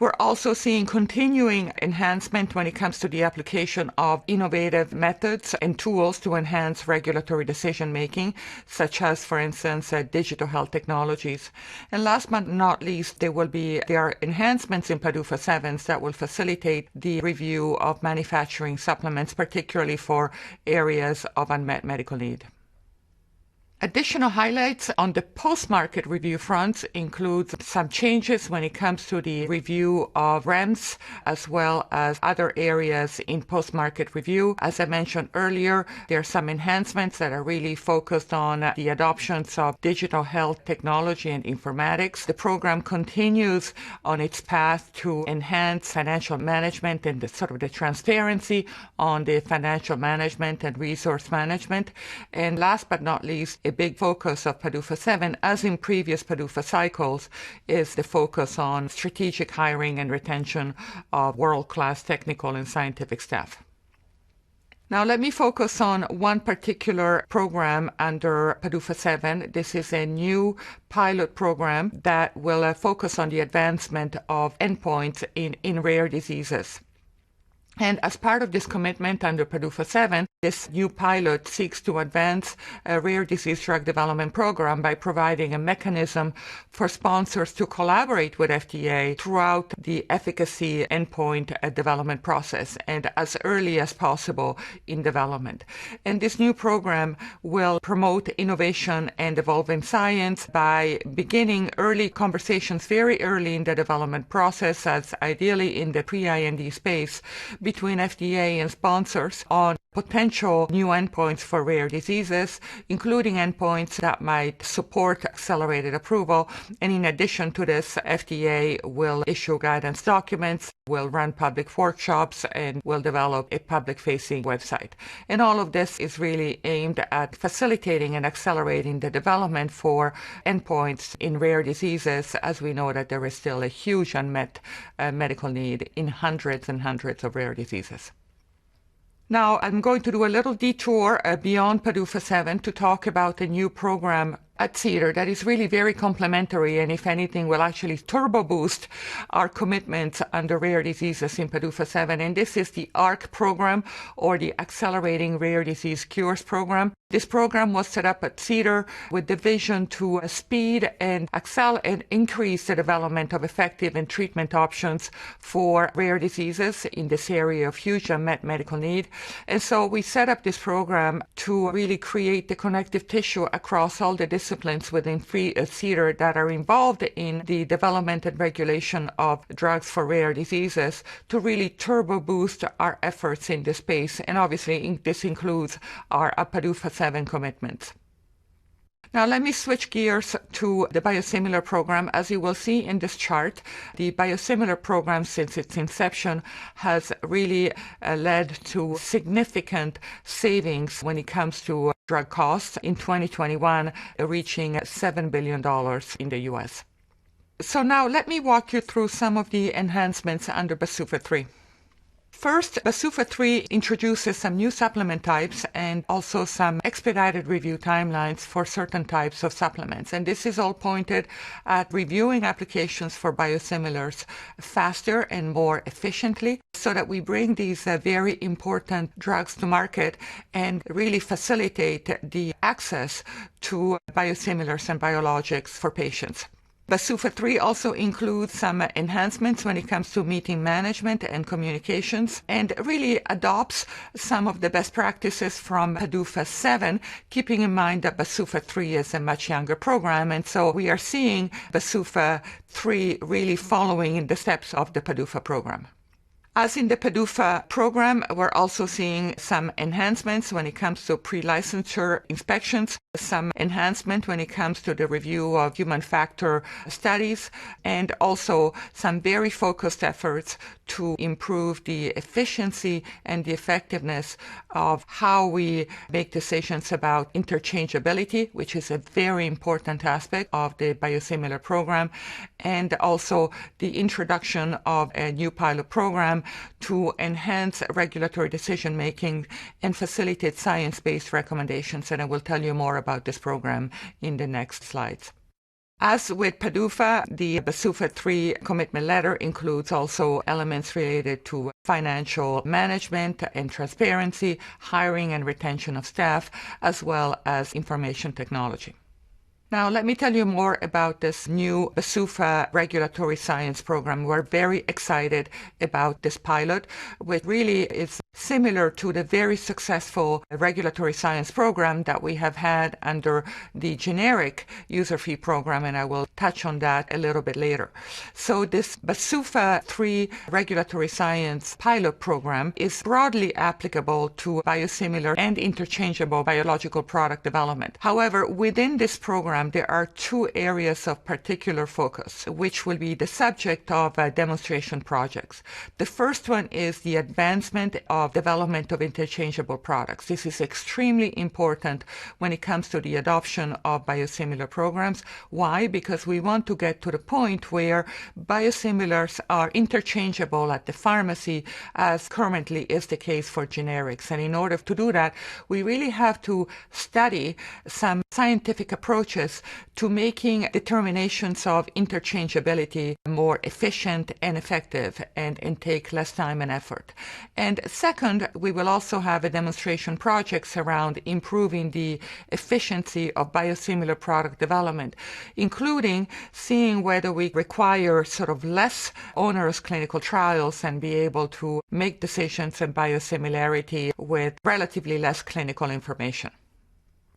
We're also seeing continuing enhancement when it comes to the application of innovative methods and tools to enhance regulatory decision-making, such as, for instance, digital health technologies. And last but not least, there are enhancements in PDUFA 7 that will facilitate the review of manufacturing supplements, particularly for areas of unmet medical need. Additional highlights on the post-market review front include some changes when it comes to the review of REMS, as well as other areas in post-market review. As I mentioned earlier, there are some enhancements that are really focused on the adoptions of digital health technology and informatics. The program continues on its path to enhance financial management and the transparency on the financial management and resource management. And last but not least, a big focus of PDUFA 7, as in previous PDUFA cycles, is the focus on strategic hiring and retention of world-class technical and scientific staff. Now let me focus on one particular program under PDUFA 7. This is a new pilot program that will focus on the advancement of endpoints in rare diseases. And as part of this commitment under PDUFA 7, this new pilot seeks to advance a rare disease drug development program by providing a mechanism for sponsors to collaborate with FDA throughout the efficacy endpoint development process and as early as possible in development. And this new program will promote innovation and evolving science by beginning early conversations very early in the development process, as ideally in the pre-IND space, between FDA and sponsors on potential new endpoints for rare diseases, including endpoints that might support accelerated approval. And in addition to this, FDA will issue guidance documents, will run public workshops, and will develop a public-facing website. And all of this is really aimed at facilitating and accelerating the development for endpoints in rare diseases, as we know that there is still a huge unmet medical need in hundreds and hundreds of rare diseases. Now, I'm going to do a little detour beyond PDUFA 7 to talk about a new program at CDER that is really very complementary and, if anything, will actually turbo boost our commitments under rare diseases in PDUFA 7. And this is the ARC program, or the Accelerating Rare Disease Cures program. This program was set up at CDER with the vision to speed and increase the development of effective and treatment options for rare diseases in this area of huge unmet medical need. And so we set up this program to really create the connective tissue across all the disciplines within CDER that are involved in the development and regulation of drugs for rare diseases to really turbo boost our efforts in this space. And obviously this includes our PDUFA 7 commitments. Now let me switch gears to the biosimilar program. As you will see in this chart, the biosimilar program since its inception has really led to significant savings when it comes to drug costs, in 2021 reaching $7 billion in the US. So now let me walk you through some of the enhancements under BsUFA 3. First, BsUFA 3 introduces some new supplement types and also some expedited review timelines for certain types of supplements. And this is all pointed at reviewing applications for biosimilars faster and more efficiently so that we bring these very important drugs to market and really facilitate the access to biosimilars and biologics for patients. BsUFA 3 also includes some enhancements when it comes to meeting management and communications, and really adopts some of the best practices from PDUFA 7, keeping in mind that BsUFA 3 is a much younger program, and so we are seeing BsUFA 3 really following in the steps of the PDUFA program. As in the PDUFA program, we're also seeing some enhancements when it comes to pre-licensure inspections, some enhancement when it comes to the review of human factor studies, and also some very focused efforts to improve the efficiency and the effectiveness of how we make decisions about interchangeability, which is a very important aspect of the biosimilar program, and also the introduction of a new pilot program to enhance regulatory decision-making and facilitate science-based recommendations. And I will tell you more about this program in the next slides. As with PDUFA, the BsUFA 3 commitment letter includes also elements related to financial management and transparency, hiring and retention of staff, as well as information technology. Now, let me tell you more about this new BsUFA regulatory science program. We're very excited about this pilot, which really is similar to the very successful regulatory science program that we have had under the generic user fee program, and I will touch on that a little bit later. So this BsUFA 3 regulatory science pilot program is broadly applicable to biosimilar and interchangeable biological product development. However, within this program, program, there are two areas of particular focus, which will be the subject of demonstration projects. The first one is the advancement of development of interchangeable products. This is extremely important when it comes to the adoption of biosimilar programs. Why? Because we want to get to the point where biosimilars are interchangeable at the pharmacy, as currently is the case for generics. And in order to do that, we really have to study some scientific approaches to making determinations of interchangeability more efficient and effective and take less time and effort. And second, we will also have a demonstration projects around improving the efficiency of biosimilar product development, including seeing whether we require sort of less onerous clinical trials and be able to make decisions in biosimilarity with relatively less clinical information.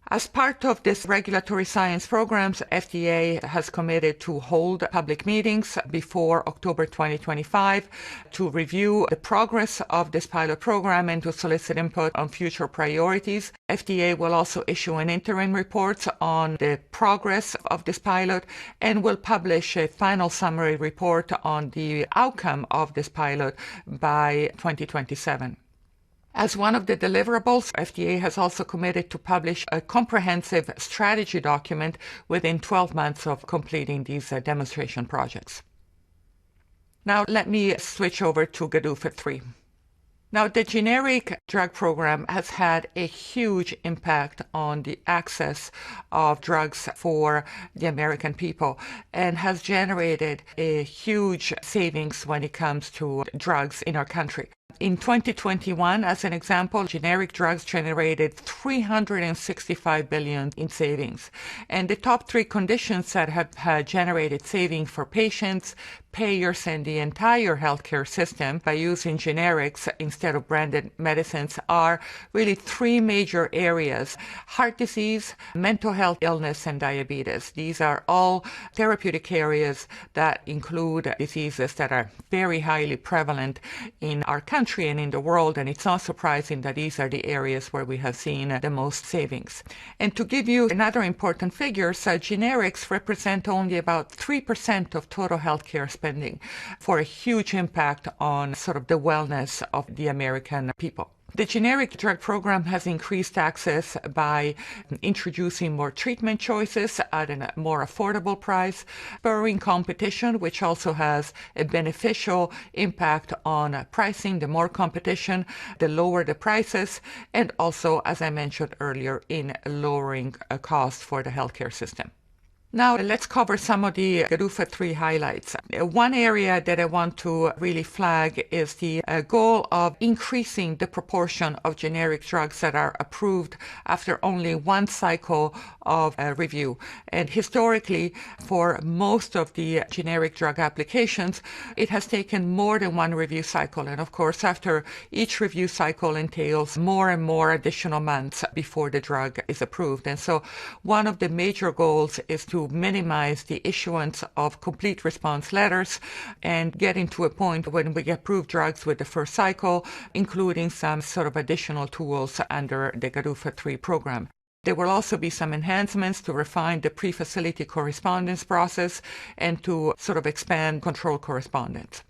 As part of this regulatory science programs, FDA has committed to hold public meetings before October 2025 to review the progress of this pilot program and to solicit input on future priorities. FDA will also issue an interim report on the progress of this pilot and will publish a final summary report on the outcome of this pilot by 2027. As one of the deliverables, FDA has also committed to publish a comprehensive strategy document within 12 months of completing these demonstration projects. Now let me switch over to GDUFA 3. Now, the generic drug program has had a huge impact on the access of drugs for the American people and has generated a huge savings when it comes to drugs in our country. In 2021, as an example, generic drugs generated $365 billion in savings. And the top three conditions that have generated savings for patients, payers, and the entire healthcare system by using generics instead of branded medicines are really three major areas: heart disease, mental health illness, and diabetes. These are all therapeutic areas that include diseases that are very highly prevalent in our country and in the world, and it's not surprising that these are the areas where we have seen the most savings. And to give you another important figure, generics represent only about 3% of total healthcare spending, for a huge impact on sort of the wellness of the American people. The generic drug program has increased access by introducing more treatment choices at a more affordable price, spurring competition, which also has a beneficial impact on pricing. The more competition, the lower the prices, and also, as I mentioned earlier, in lowering costs for the healthcare system. Now let's cover some of the GDUFA 3 highlights. One area that I want to really flag is the goal of increasing the proportion of generic drugs that are approved after only one cycle of review. And historically, for most of the generic drug applications, it has taken more than one review cycle. And of course, after each review cycle entails more and more additional months before the drug is approved. And so one of the major goals is to minimize the issuance of complete response letters and getting to a point when we approve drugs with the first cycle, including some sort of additional tools under the GDUFA 3 program. There will also be some enhancements to refine the pre-facility correspondence process and to sort of expand control correspondence.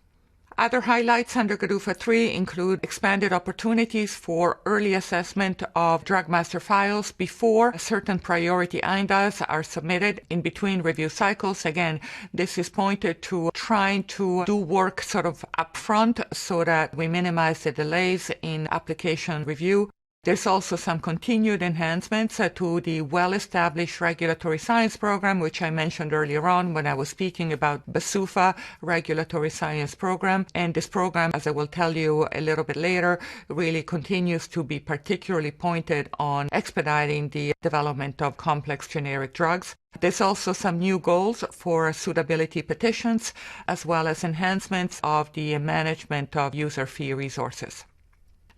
Other highlights under GDUFA 3 include expanded opportunities for early assessment of drug master files before certain priority ANDAs are submitted in between review cycles. Again, this is pointed to trying to do work sort of upfront so that we minimize the delays in application review. There's also some continued enhancements to the well-established regulatory science program, which I mentioned earlier on when I was speaking about BSUFA regulatory science program. And this program, as I will tell you a little bit later, really continues to be particularly pointed on expediting the development of complex generic drugs. There's also some new goals for suitability petitions, as well as enhancements of the management of user fee resources.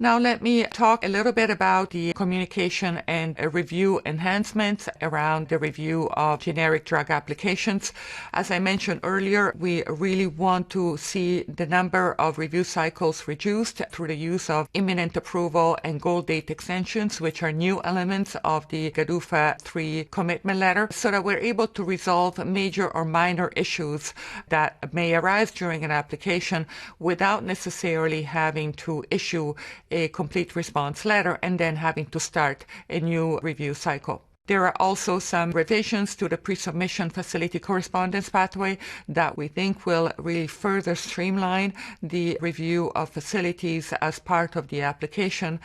Now let me talk a little bit about the communication and review enhancements around the review of generic drug applications. As I mentioned earlier, we really want to see the number of review cycles reduced through the use of imminent approval and goal date extensions, which are new elements of the GDUFA 3 commitment letter, so that we're able to resolve major or minor issues that may arise during an application without necessarily having to issue a complete response letter and then having to start a new review cycle. There are also some revisions to the pre-submission facility correspondence pathway that we think will really further streamline the review of facilities as part of the application.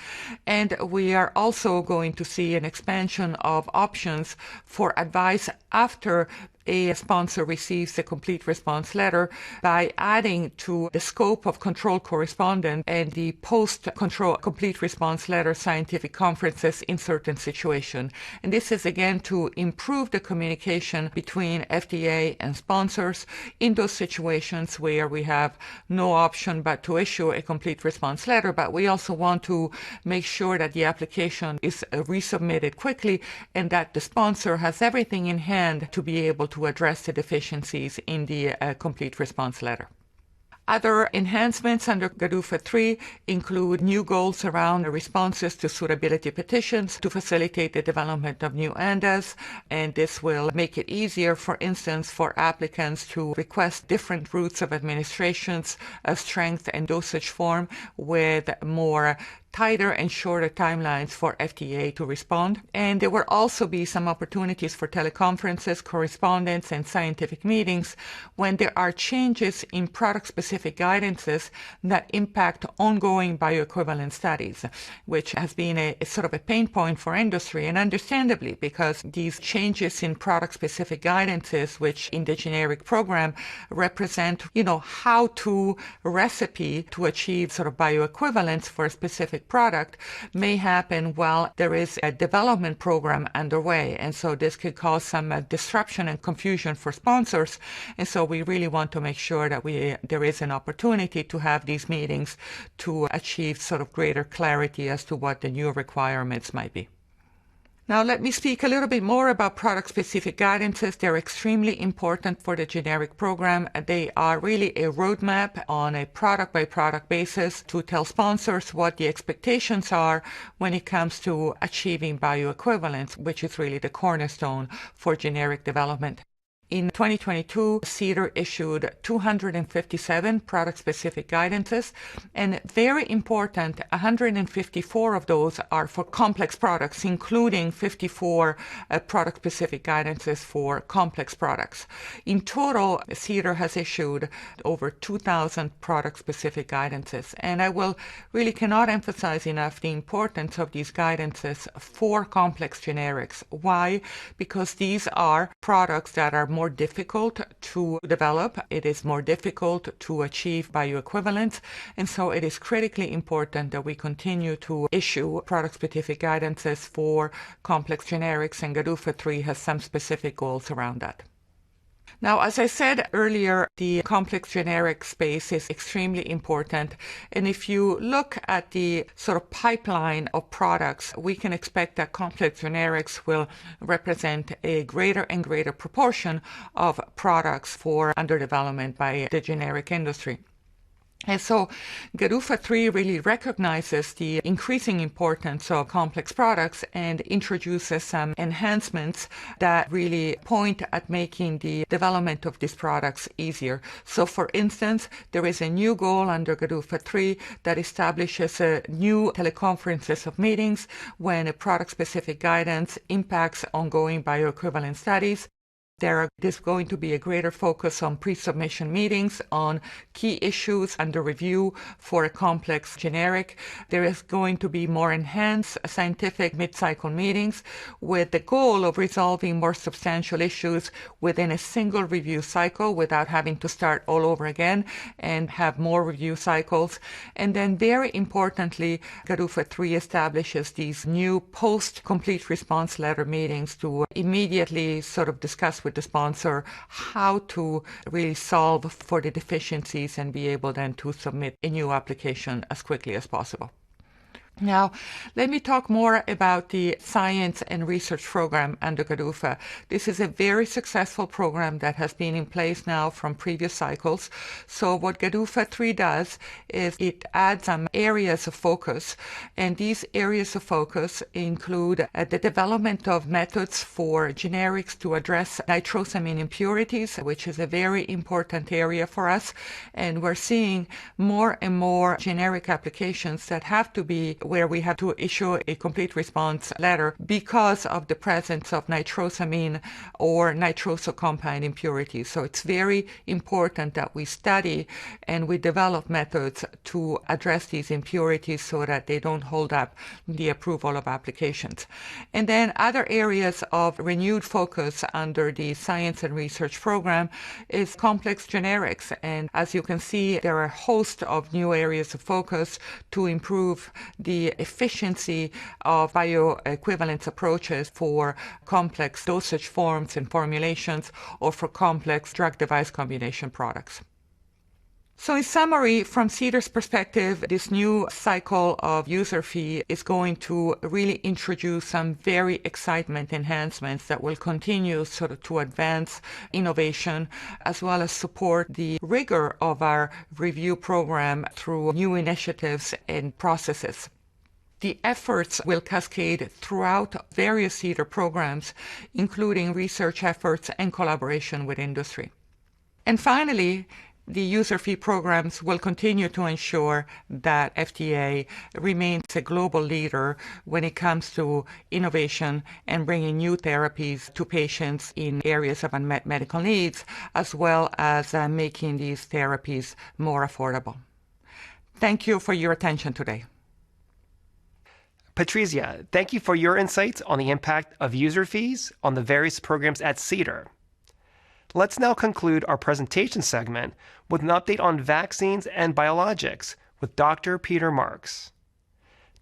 And we are also going to see an expansion of options for advice after a sponsor receives a complete response letter by adding to the scope of control correspondence and the post-control complete response letter scientific conferences in certain situations. And this is again to improve the communication between FDA and sponsors in those situations where we have no option but to issue a complete response letter, but we also want to make sure that the application is resubmitted quickly and that the sponsor has everything in hand to be able to address the deficiencies in the complete response letter. Other enhancements under GDUFA 3 include new goals around responses to suitability petitions to facilitate the development of new ANDAs, and this will make it easier, for instance, for applicants to request different routes of administrations, strength and dosage form with more tighter and shorter timelines for FDA to respond. And there will also be some opportunities for teleconferences, correspondence, and scientific meetings when there are changes in product-specific guidances that impact ongoing bioequivalent studies, which has been a sort of a pain point for industry, and understandably, because these changes in product-specific guidances, which in the generic program represent, how-to recipe to achieve sort of bioequivalence for a specific product, may happen while there is a development program underway. And so this could cause some disruption and confusion for sponsors. And so we really want to make sure that there is an opportunity to have these meetings to achieve sort of greater clarity as to what the new requirements might be. Now let me speak a little bit more about product-specific guidances. They're extremely important for the generic program. They are really a roadmap on a product-by-product basis to tell sponsors what the expectations are when it comes to achieving bioequivalence, which is really the cornerstone for generic development. In 2022, CDER issued 257 product-specific guidances, and very important, 154 of those are for complex products, including 54 product-specific guidances for complex products. In total, CDER has issued over 2,000 product-specific guidances, and I really cannot emphasize enough the importance of these guidances for complex generics. Why? Because these are products that are more difficult to develop. It is more difficult to achieve bioequivalence, and so it is critically important that we continue to issue product-specific guidances for complex generics, and GDUFA 3 has some specific goals around that. Now, as I said earlier, the complex generic space is extremely important. And if you look at the sort of pipeline of products, we can expect that complex generics will represent a greater and greater proportion of products for under development by the generic industry. And so GDUFA 3 really recognizes the increasing importance of complex products and introduces some enhancements that really point at making the development of these products easier. So for instance, there is a new goal under GDUFA 3 that establishes new teleconferences of meetings when a product-specific guidance impacts ongoing bioequivalent studies. There's going to be a greater focus on pre-submission meetings on key issues under review for a complex generic. There is going to be more enhanced scientific mid-cycle meetings with the goal of resolving more substantial issues within a single review cycle without having to start all over again and have more review cycles. And then very importantly, GDUFA 3 establishes these new post-complete response letter meetings to immediately sort of discuss with the sponsor how to really solve for the deficiencies and be able then to submit a new application as quickly as possible. Now, let me talk more about the Science and Research Program under GDUFA. This is a very successful program that has been in place now from previous cycles. So what GDUFA 3 does is it adds some areas of focus, and these areas of focus include the development of methods for generics to address nitrosamine impurities, which is a very important area for us, and we're seeing more and more generic applications that have to be where we have to issue a complete response letter because of the presence of nitrosamine or nitroso compound impurities. So it's very important that we study and we develop methods to address these impurities so that they don't hold up the approval of applications. And then other areas of renewed focus under the Science and Research Program is complex generics. And as you can see, there are a host of new areas of focus to improve the efficiency of bioequivalence approaches for complex dosage forms and formulations or for complex drug-device combination products. So in summary, from CDER's perspective, this new cycle of user fee is going to really introduce some very excitement enhancements that will continue sort of to advance innovation as well as support the rigor of our review program through new initiatives and processes. The efforts will cascade throughout various CDER programs, including research efforts and collaboration with industry. And finally, the user fee programs will continue to ensure that FDA remains a global leader when it comes to innovation and bringing new therapies to patients in areas of unmet medical needs, as well as making these therapies more affordable. Thank you for your attention today.
Patrizia, thank you for your insights on the impact of user fees on the various programs at CDER. Let's now conclude our presentation segment with an update on vaccines and biologics with Dr. Peter Marks.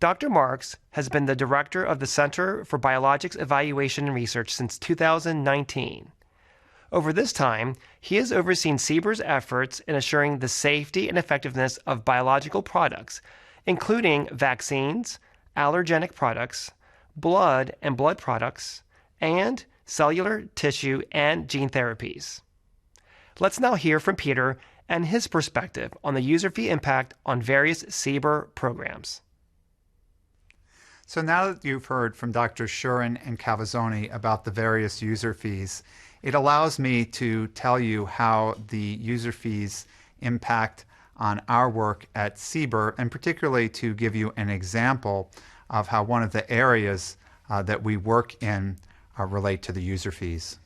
Dr. Marks has been the director of the Center for Biologics Evaluation and Research since 2019. Over this time, he has overseen CBER's efforts in assuring the safety and effectiveness of biological products, including vaccines, allergenic products, blood and blood products, and cellular, tissue, and gene therapies. Let's now hear from Peter and his perspective on the user fee impact on various CBER programs.
So now that you've heard from Dr. Shuren and Cavazzoni about the various user fees, it allows me to tell you how the user fees impact on our work at CBER, and particularly to give you an example of how one of the areas that we work in relate to the user fees.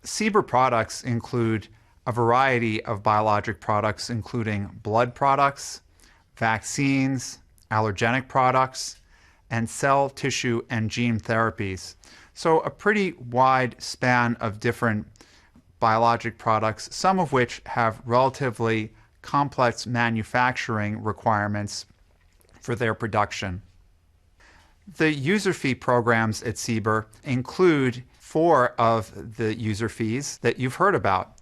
CBER products include a variety of biologic products, including blood products, vaccines, allergenic products, and cell, tissue, and gene therapies. So a pretty wide span of different biologic products, some of which have relatively complex manufacturing requirements for their production. The user fee programs at CBER include 4 of the user fees that you've heard about.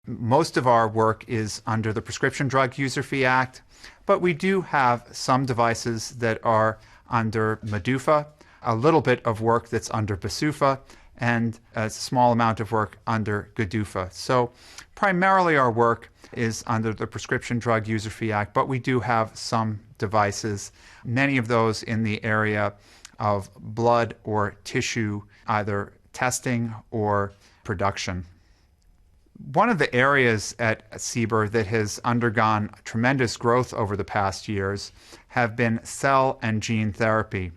Most of our work is under the Prescription Drug User Fee Act, but we do have some devices that are under MDUFA, a little bit of work that's under BSUFA, and a small amount of work under GDUFA. So primarily our work is under the Prescription Drug User Fee Act, but we do have some devices, many of those in the area of blood or tissue, either testing or production. One of the areas at CBER that has undergone tremendous growth over the past years have been cell and gene therapy.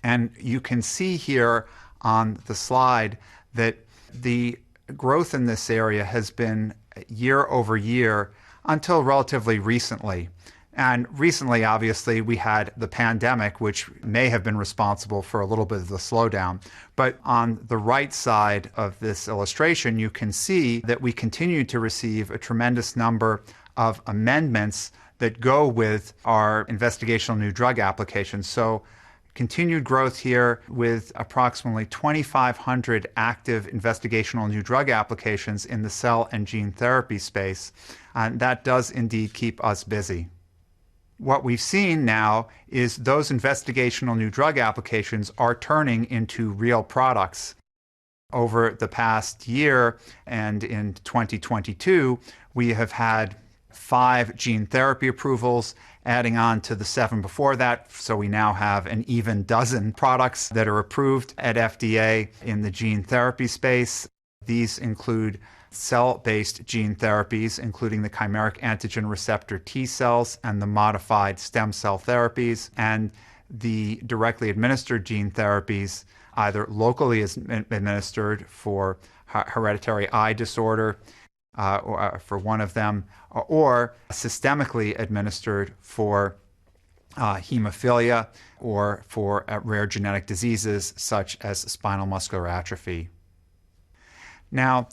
And you can see here on the slide that the growth in this area has been year over year until relatively recently. And recently, obviously, we had the pandemic, which may have been responsible for a little bit of the slowdown. But on the right side of this illustration, you can see that we continue to receive a tremendous number of amendments that go with our investigational new drug applications. So continued growth here with approximately 2,500 active investigational new drug applications in the cell and gene therapy space. And that does indeed keep us busy. what we've seen now is those investigational new drug applications are turning into real products. Over the past year and in 2022, we have had 5 gene therapy approvals, adding on to the 7 before that. So we now have an even dozen products that are approved at FDA in the gene therapy space. These include cell-based gene therapies, including the chimeric antigen receptor T cells and the modified stem cell therapies, and the directly administered gene therapies, either locally administered for hereditary eye disorder, for one of them, or systemically administered for hemophilia or for rare genetic diseases such as spinal muscular atrophy. Now,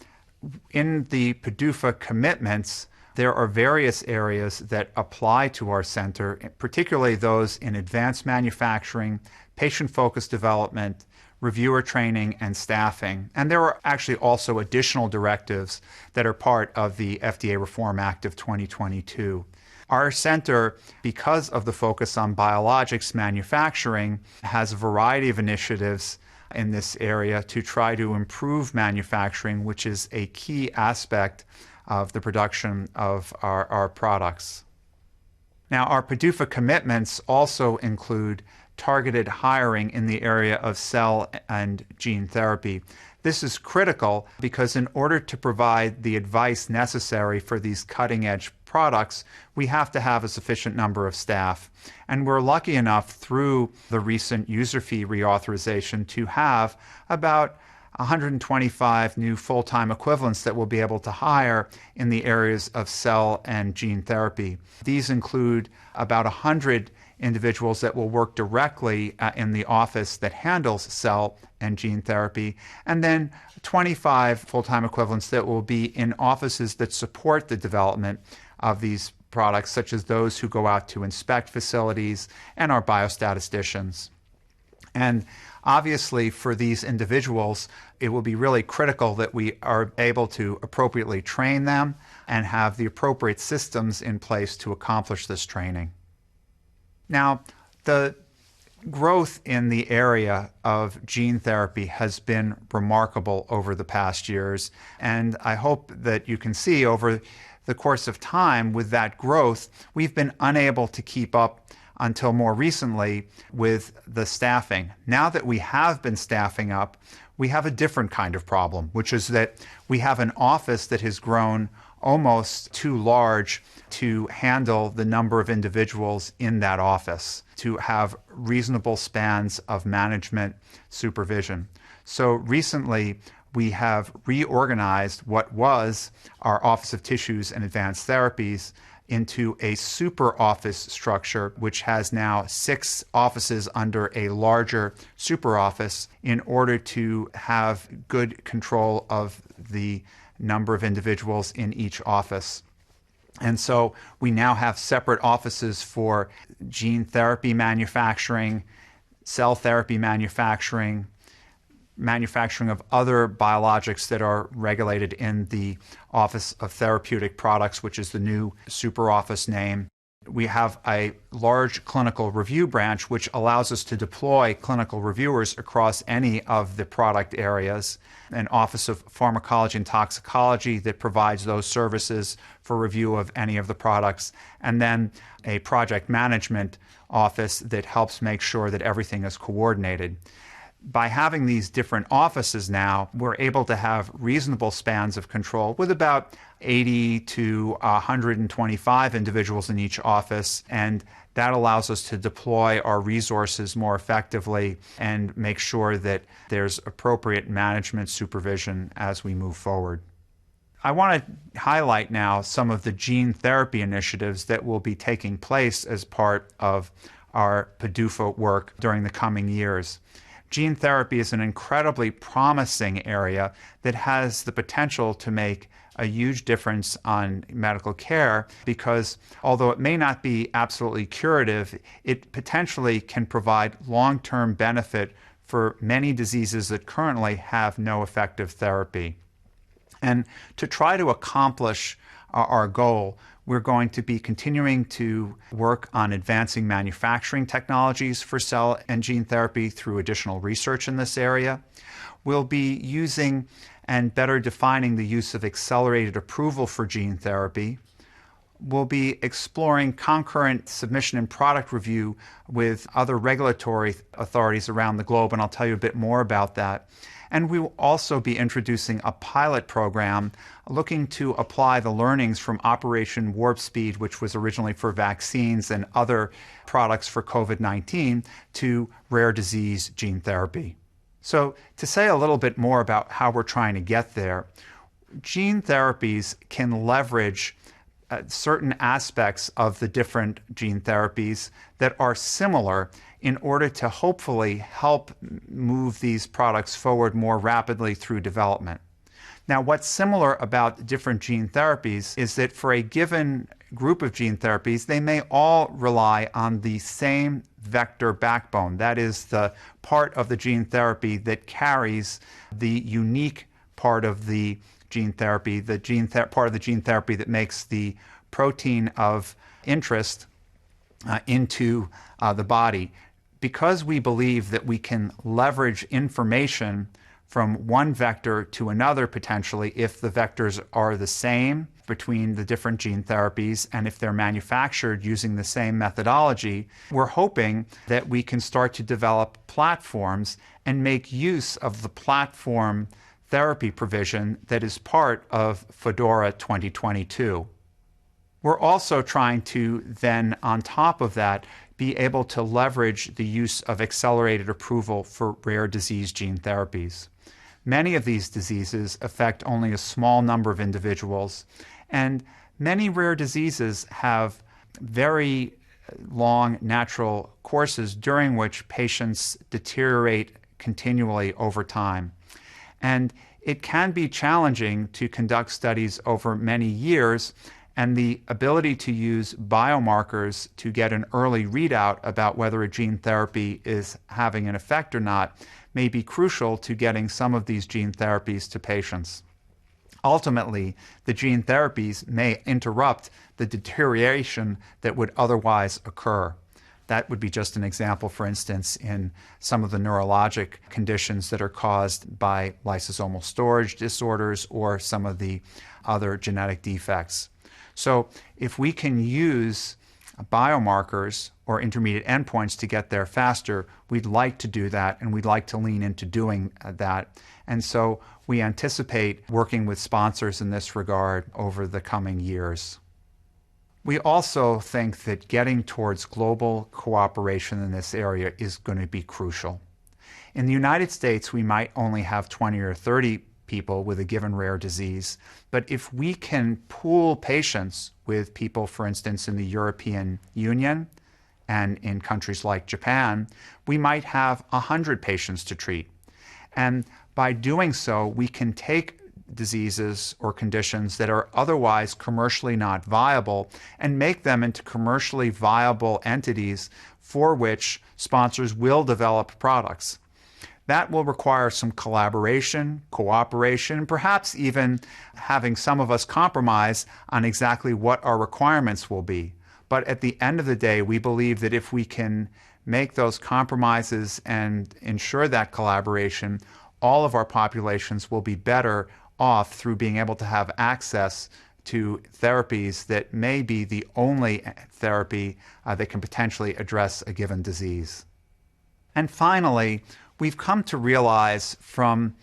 in the PDUFA commitments, there are various areas that apply to our center, particularly those in advanced manufacturing, patient-focused development, reviewer training, and staffing. And there are actually also additional directives that are part of the FDA Reform Act of 2022. Our center, because of the focus on biologics manufacturing, has a variety of initiatives in this area to try to improve manufacturing, which is a key aspect of the production of our products. Now, our PDUFA commitments also include targeted hiring in the area of cell and gene therapy. This is critical because in order to provide the advice necessary for these cutting-edge products, we have to have a sufficient number of staff. And we're lucky enough through the recent user fee reauthorization to have about 125 new full-time equivalents that we'll be able to hire in the areas of cell and gene therapy. These include about 100 individuals that will work directly in the office that handles cell and gene therapy, and then 25 full-time equivalents that will be in offices that support the development of these products, such as those who go out to inspect facilities and our biostatisticians. And obviously, for these individuals, it will be really critical that we are able to appropriately train them and have the appropriate systems in place to accomplish this training. Now, the growth in the area of gene therapy has been remarkable over the past years, and I hope that you can see over the course of time with that growth, we've been unable to keep up until more recently with the staffing. Now that we have been staffing up, we have a different kind of problem, which is that we have an office that has grown almost too large to handle the number of individuals in that office, to have reasonable spans of management supervision. So recently, we have reorganized what was our Office of Tissues and Advanced Therapies into a super office structure, which has now 6 offices under a larger super office in order to have good control of the number of individuals in each office. And so we now have separate offices for gene therapy manufacturing, cell therapy manufacturing, manufacturing of other biologics that are regulated in the Office of Therapeutic Products, which is the new super office name. We have a large clinical review branch, which allows us to deploy clinical reviewers across any of the product areas, an Office of Pharmacology and Toxicology that provides those services for review of any of the products, and then a project management office that helps make sure that everything is coordinated. By having these different offices now, we're able to have reasonable spans of control with about 80 to 125 individuals in each office, and that allows us to deploy our resources more effectively and make sure that there's appropriate management supervision as we move forward. I want to highlight now some of the gene therapy initiatives that will be taking place as part of our PDUFA work during the coming years. Gene therapy is an incredibly promising area that has the potential to make a huge difference on medical care because although it may not be absolutely curative, it potentially can provide long-term benefit for many diseases that currently have no effective therapy. And to try to accomplish our goal. We're going to be continuing to work on advancing manufacturing technologies for cell and gene therapy through additional research in this area. We'll be using and better defining the use of accelerated approval for gene therapy. We'll be exploring concurrent submission and product review with other regulatory authorities around the globe, and I'll tell you a bit more about that. And we will also be introducing a pilot program looking to apply the learnings from Operation Warp Speed, which was originally for vaccines and other products for COVID-19, to rare disease gene therapy. So to say a little bit more about how we're trying to get there, gene therapies can leverage certain aspects of the different gene therapies that are similar in order to hopefully help move these products forward more rapidly through development. Now, what's similar about different gene therapies is that for a given group of gene therapies, they may all rely on the same vector backbone. That is the part of the gene therapy that carries the unique part of the gene therapy, part of the gene therapy that makes the protein of interest into the body. Because we believe that we can leverage information from one vector to another potentially if the vectors are the same between the different gene therapies and if they're manufactured using the same methodology, we're hoping that we can start to develop platforms and make use of the platform therapy provision that is part of FDORA 2022. We're also trying to then, on top of that, be able to leverage the use of accelerated approval for rare disease gene therapies. Many of these diseases affect only a small number of individuals, and many rare diseases have very long natural courses during which patients deteriorate continually over time. And it can be challenging to conduct studies over many years, and the ability to use biomarkers to get an early readout about whether a gene therapy is having an effect or not may be crucial to getting some of these gene therapies to patients. Ultimately, the gene therapies may interrupt the deterioration that would otherwise occur. That would be just an example, for instance, in some of the neurologic conditions that are caused by lysosomal storage disorders or some of the other genetic defects. So if we can use biomarkers or intermediate endpoints to get there faster, we'd like to do that, and we'd like to lean into doing that. And so we anticipate working with sponsors in this regard over the coming years. We also think that getting towards global cooperation in this area is going to be crucial. In the United States, we might only have 20 or 30 people with a given rare disease, but if we can pool patients with people, for instance, in the European Union and in countries like Japan, we might have 100 patients to treat. And by doing so, we can take diseases or conditions that are otherwise commercially not viable and make them into commercially viable entities for which sponsors will develop products. That will require some collaboration, cooperation, perhaps even having some of us compromise on exactly what our requirements will be. But at the end of the day, we believe that if we can make those compromises and ensure that collaboration, all of our populations will be better off through being able to have access to therapies that may be the only therapy that can potentially address a given disease. And finally, we've come to realize from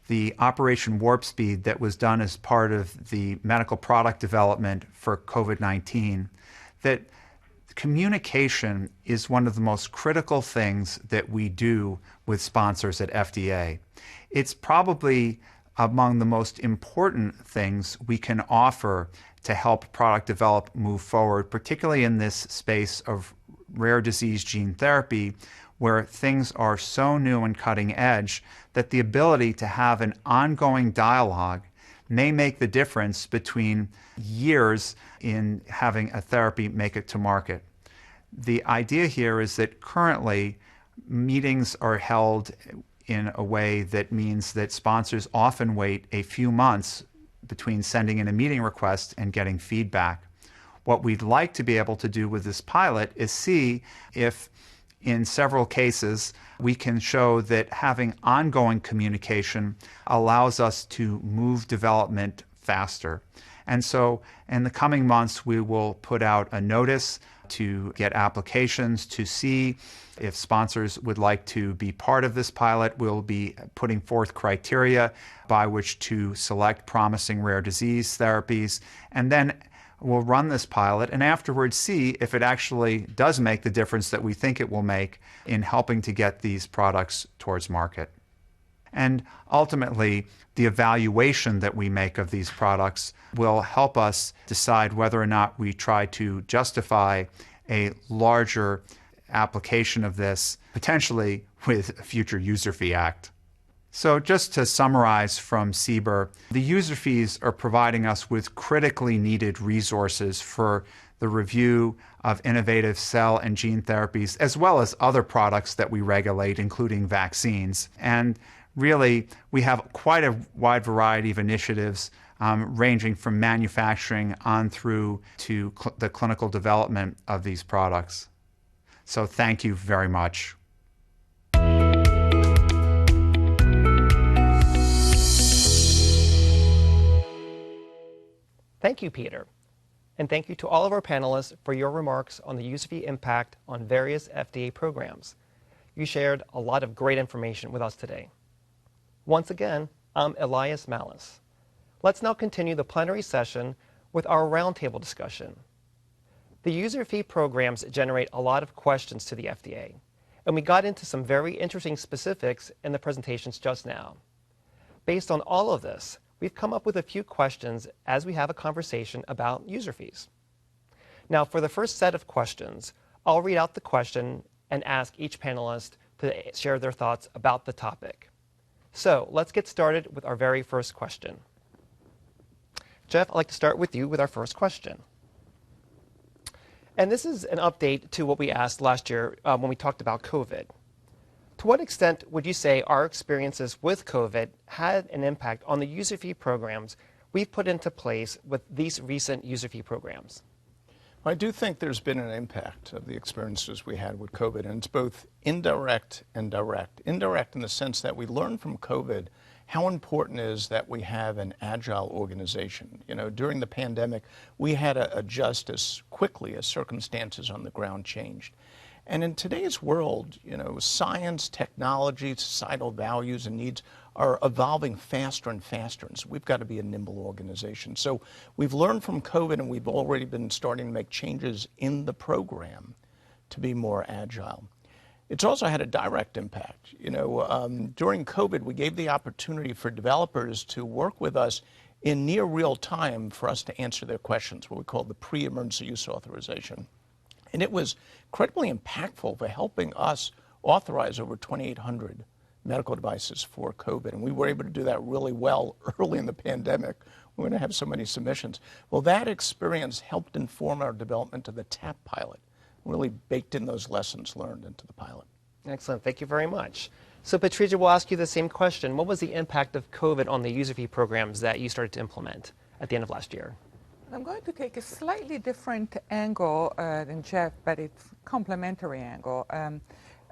the Operation Warp Speed that was done as part of the medical product development for COVID-19 that communication is one of the most critical things that we do with sponsors at FDA. It's probably among the most important things we can offer to help product develop move forward, particularly in this space of rare disease gene therapy, where things are so new and cutting edge that the ability to have an ongoing dialogue may make the difference between years in having a therapy make it to market. The idea here is that currently meetings are held in a way that means that sponsors often wait a few months between sending in a meeting request and getting feedback. What we'd like to be able to do with this pilot is see if in several cases we can show that having ongoing communication allows us to move development faster. And so in the coming months, we will put out a notice to get applications to see if sponsors would like to be part of this pilot. We'll be putting forth criteria by which to select promising rare disease therapies, and then we'll run this pilot and afterwards see if it actually does make the difference that we think it will make in helping to get these products towards market. And ultimately, the evaluation that we make of these products will help us decide whether or not we try to justify a larger application of this, potentially with a future user fee act. So just to summarize from CBER, the user fees are providing us with critically needed resources for the review of innovative cell and gene therapies, as well as other products that we regulate, including vaccines. And really, we have quite a wide variety of initiatives ranging from manufacturing on through to the clinical development of these products. So thank you very much.
Thank you, Peter. And thank you to all of our panelists for your remarks on the user fee impact on various FDA programs. You shared a lot of great information with us today. Once again, I'm Elias Mallis. Let's now continue the plenary session with our roundtable discussion. The user fee programs generate a lot of questions to the FDA, and we got into some very interesting specifics in the presentations just now. Based on all of this, we've come up with a few questions as we have a conversation about user fees. Now, for the first set of questions, I'll read out the question and ask each panelist to share their thoughts about the topic. So let's get started with our very first question. Jeff, I'd like to start with you with our first question. And this is an update to what we asked last year when we talked about COVID. To what extent would you say our experiences with COVID had an impact on the user fee programs we've put into place with these recent user fee programs?
I do think there's been an impact of the experiences we had with COVID, and it's both indirect and direct. Indirect in the sense that we learned from COVID how important it is that we have an agile organization. You know, during the pandemic, we had to adjust as quickly as circumstances on the ground changed. And in today's world, you know, science, technology, societal values and needs are evolving faster and faster. And so we've got to be a nimble organization. So we've learned from COVID, and we've already been starting to make changes in the program to be more agile. It's also had a direct impact. You know, during COVID, we gave the opportunity for developers to work with us in near real time for us to answer their questions, what we call the pre-emergency use authorization. And it was incredibly impactful for helping us authorize over 2,800 medical devices for COVID. And we were able to do that really well early in the pandemic. We're going to have so many submissions. Well, that experience helped inform our development of the TAP pilot. Really baked in those lessons learned into the pilot.
Excellent. Thank you very much. So, Patrizia, we'll ask you the same question. What was the impact of COVID on the user fee programs that you started to implement at the end of last year?
I'm going to take a slightly different angle than Jeff, but it's complementary angle.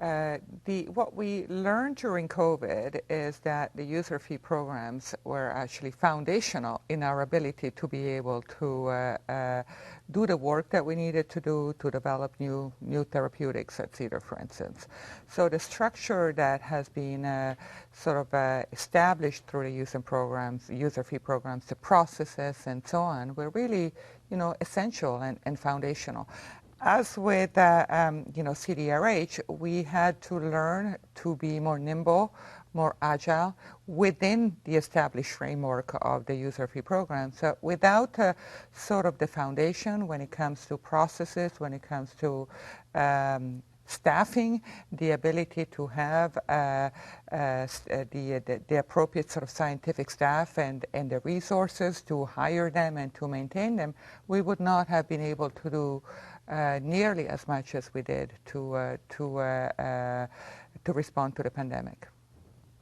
What we learned during COVID is that the user fee programs were actually foundational in our ability to be able to do the work that we needed to do to develop new therapeutics at CDER, for instance. So the structure that has been established through the user fee programs, the processes and so on, were really, essential and foundational. As with CDRH, we had to learn to be more nimble, more agile within the established framework of the user fee program. So without the foundation when it comes to processes, when it comes to staffing, the ability to have the appropriate scientific staff and the resources to hire them and to maintain them, we would not have been able to do nearly as much as we did to respond to the pandemic.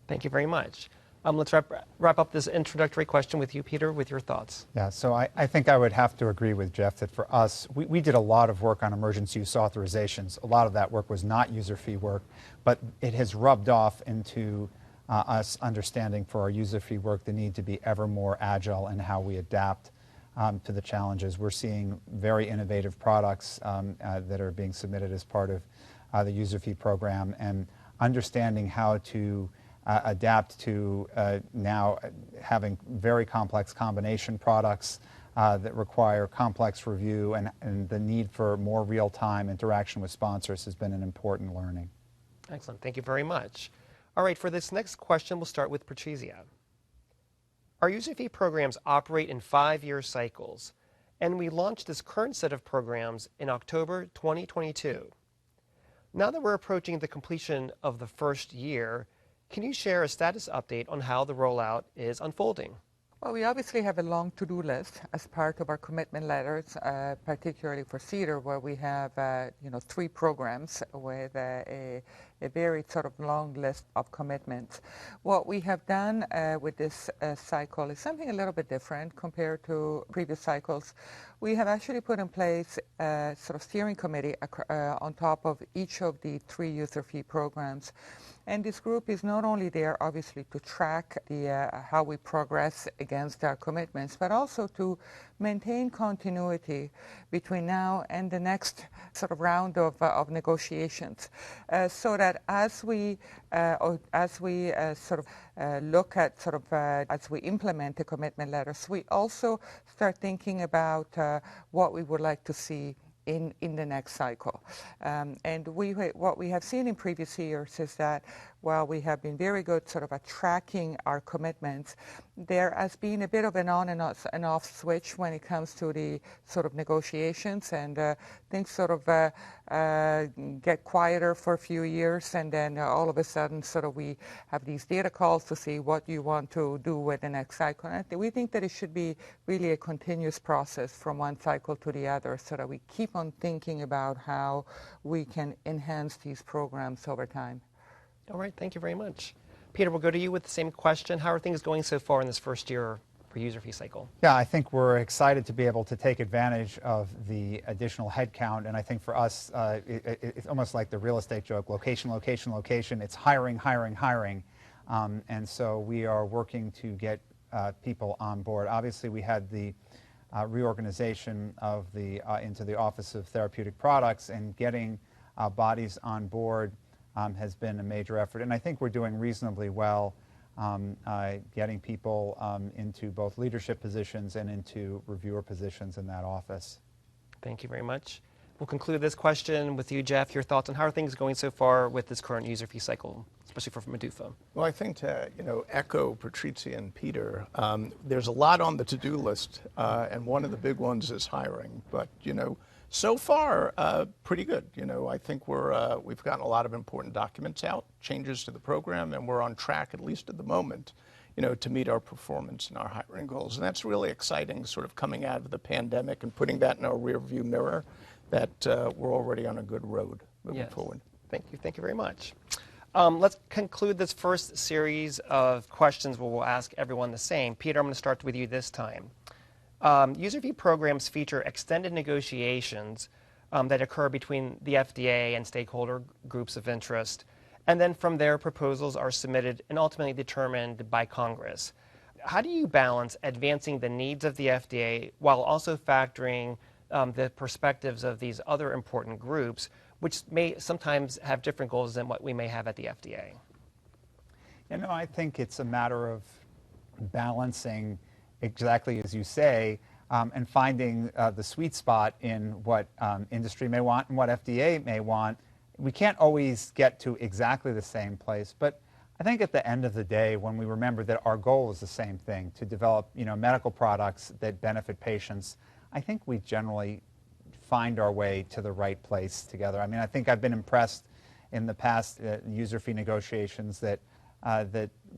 Thank you very much. Let's wrap up this introductory question with you, Peter, with your thoughts.
Yeah, so I think I would have to agree with Jeff that for us, we did a lot of work on emergency use authorizations. A lot of that work was not user fee work, but it has rubbed off into us understanding for our user fee work the need to be ever more agile in how we adapt to the challenges. We're seeing very innovative products that are being submitted as part of the user fee program, and understanding how to adapt to now having very complex combination products that require complex review, and the need for more real-time interaction with sponsors has been an important learning.
Excellent. Thank you very much. All right, for this next question, we'll start with Patrizia. Our user fee programs operate in 5-year cycles, and we launched this current set of programs in October 2022. Now that we're approaching the completion of the first year, can you share a status update on how the rollout is unfolding?
Well, we obviously have a long to-do list as part of our commitment letters, particularly for CDER, where we have 3 programs with a very sort of long list of commitments. What we have done with this cycle is something a little bit different compared to previous cycles. We have actually put in place a sort of steering committee on top of each of the 3 user fee programs. And this group is not only there, obviously, to track how we progress against our commitments, but also to maintain continuity between now and the next sort of round of negotiations, so that as we look at as we implement the commitment letters, we also start thinking about what we would like to see in the next cycle. And what we have seen in previous years is that while we have been very good sort of at tracking our commitments, there has been a bit of an on and off switch when it comes to the sort of negotiations, and things sort of get quieter for a few years, and then all of a sudden sort of we have these data calls to see what you want to do with the next cycle. And we think that it should be really a continuous process from one cycle to the other, so that we keep on thinking about how we can enhance these programs over time.
All right, thank you very much. Peter, we'll go to you with the same question. How are things going so far in this first year for user fee cycle? Yeah,
I think we're excited to be able to take advantage of the additional headcount, and I think for us, it's almost like the real estate joke: location, location, location. It's hiring, hiring, hiring, and so we are working to get people on board. Obviously, we had the reorganization of into the Office of Therapeutic Products, and getting bodies on board has been a major effort, and I think we're doing reasonably well getting people into both leadership positions and into reviewer positions in that office.
Thank you very much. We'll conclude this question with you, Jeff. Your thoughts on how are things going so far with this current user fee cycle, especially for Medufa?
Well, I think to echo Patrizia and Peter, there's a lot on the to-do list, and one of the big ones is hiring. But so far, pretty good. I think we've gotten a lot of important documents out, changes to the program, and we're on track, at least at the moment, to meet our performance and our hiring goals. And that's really exciting, sort of coming out of the pandemic and putting that in our rearview mirror, that we're already on a good road moving forward.
Thank you. Thank you very much. Let's conclude this first series of questions where we'll ask everyone the same. Peter, I'm going to start with you this time. User fee programs feature extended negotiations that occur between the FDA and stakeholder groups of interest, and then from there proposals are submitted and ultimately determined by Congress. How do you balance advancing the needs of the FDA while also factoring the perspectives of these other important groups, which may sometimes have different goals than what we may have at the FDA?
I think it's a matter of balancing, exactly as you say, and finding the sweet spot in what industry may want and what FDA may want. We can't always get to exactly the same place, but I think at the end of the day, when we remember that our goal is the same thing, to develop medical products that benefit patients, I think we generally find our way to the right place together. I mean, I think I've been impressed in the past user fee negotiations that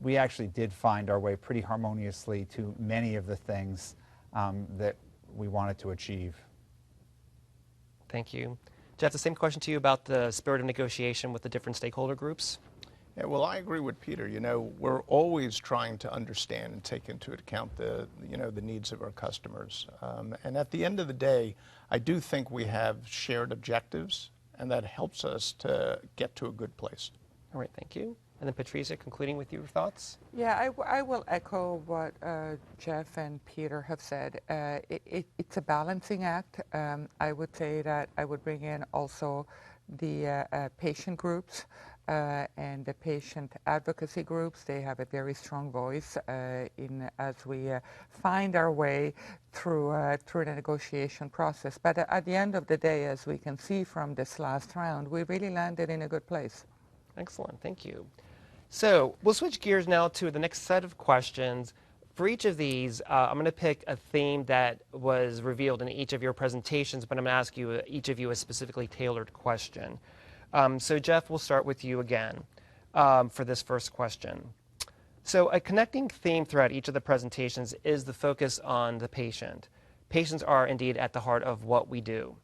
we actually did find our way pretty harmoniously to many of the things that we wanted to achieve.
Thank you. Jeff, the same question to you about the spirit of negotiation with the different stakeholder groups.
Yeah, well, I agree with Peter. We're always trying to understand and take into account the needs of our customers. And at the end of the day, I do think we have shared objectives, and that helps us to get to a good place.
All right, thank you. And then Patrizia, concluding with your thoughts?
Yeah, I will echo what Jeff and Peter have said. It's a balancing act. I would say that I would bring in also the patient groups and the patient advocacy groups. They have a very strong voice as we find our way through the negotiation process. But at the end of the day, as we can see from this last round, we really landed in a good place.
Excellent, thank you. So we'll switch gears now to the next set of questions. For each of these, I'm going to pick a theme that was revealed in each of your presentations, but I'm going to ask you, each of you, a specifically tailored question. So Jeff, we'll start with you again for this first question. So a connecting theme throughout each of the presentations is the focus on the patient. Patients are indeed at the heart of what we do.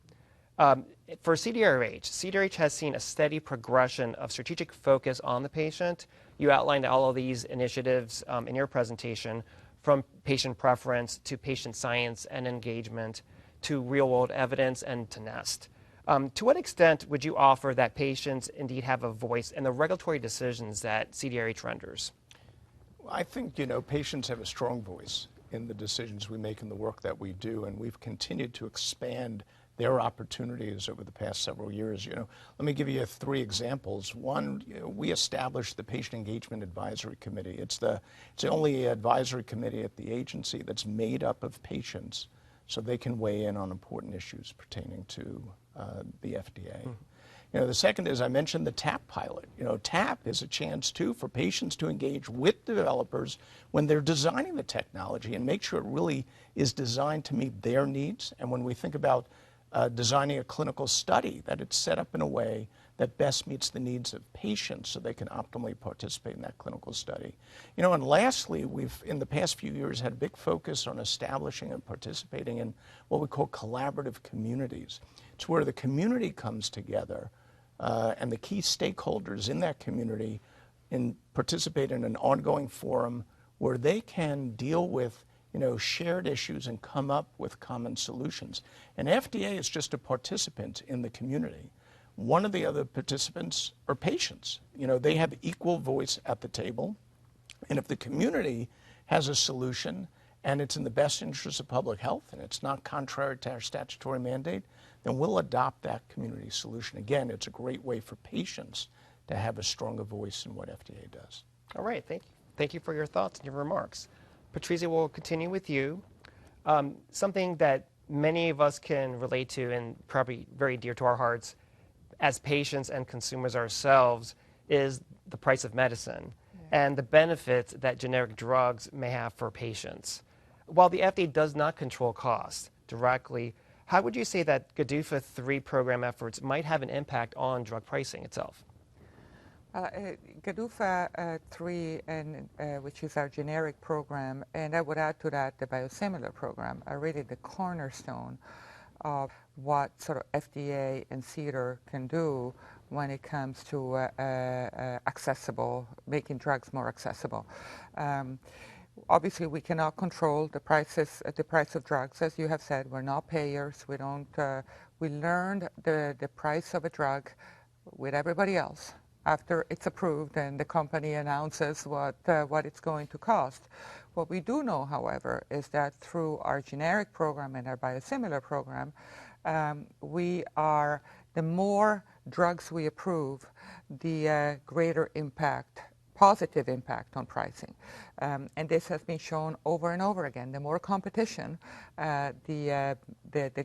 For CDRH has seen a steady progression of strategic focus on the patient. You outlined all of these initiatives in your presentation, from patient preference to patient science and engagement to real-world evidence and to NEST. To what extent would you offer that patients indeed have a voice in the regulatory decisions that CDRH renders?
I think, patients have a strong voice in the decisions we make and the work that we do, and we've continued to expand their opportunities over the past several years. Let me give you 3 examples. One, we established the Patient Engagement Advisory Committee. It's the only advisory committee at the agency that's made up of patients, so they can weigh in on important issues pertaining to the FDA. The second is, I mentioned the TAP pilot. TAP is a chance, too, for patients to engage with developers when they're designing the technology and make sure it really is designed to meet their needs. And when we think about designing a clinical study, that it's set up in a way that best meets the needs of patients so they can optimally participate in that clinical study. And lastly, we've, in the past few years, had a big focus on establishing and participating in what we call collaborative communities. It's where the community comes together and the key stakeholders in that community participate in an ongoing forum where they can deal with shared issues and come up with common solutions. And FDA is just a participant in the community. One of the other participants are patients. They have equal voice at the table. And if the community has a solution and it's in the best interest of public health and it's not contrary to our statutory mandate, then we'll adopt that community solution. Again, it's a great way for patients to have a stronger voice in what FDA does.
All right, thank you. Thank you for your thoughts and your remarks. Patrizia, we'll continue with you. Something that many of us can relate to and probably very dear to our hearts as patients and consumers ourselves is the price of medicine and the benefits that generic drugs may have for patients. While the FDA does not control costs directly, how would you say that GDUFA 3 program efforts might have an impact on drug pricing itself?
GDUFA 3, which is our generic program, and I would add to that the biosimilar program, are really the cornerstone of what sort of FDA and CDER can do when it comes to making drugs more accessible. Obviously, we cannot control the price of drugs, as you have said. We're not payers. We learned the price of a drug with everybody else after it's approved and the company announces what it's going to cost. What we do know, however, is that through our generic program and our biosimilar program, the more drugs we approve, the greater impact, positive impact on pricing. And this has been shown over and over again. The more competition, the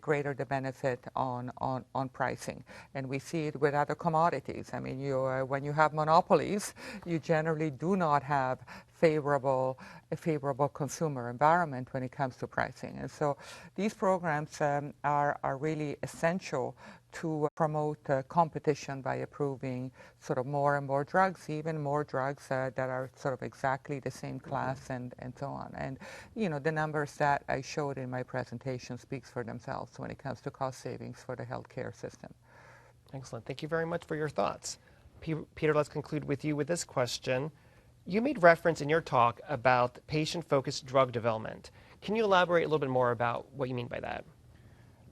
greater the benefit on pricing. And we see it with other commodities. I mean, when you have monopolies, you generally do not have a favorable consumer environment when it comes to pricing. And so these programs are really essential to promote competition by approving sort of more and more drugs, even more drugs that are sort of exactly the same class and so on. And, the numbers that I showed in my presentation speaks for themselves when it comes to cost savings for the healthcare system.
Excellent. Thank you very much for your thoughts. Peter, let's conclude with you with this question. You made reference in your talk about patient-focused drug development. Can you elaborate a little bit more about what you mean by that?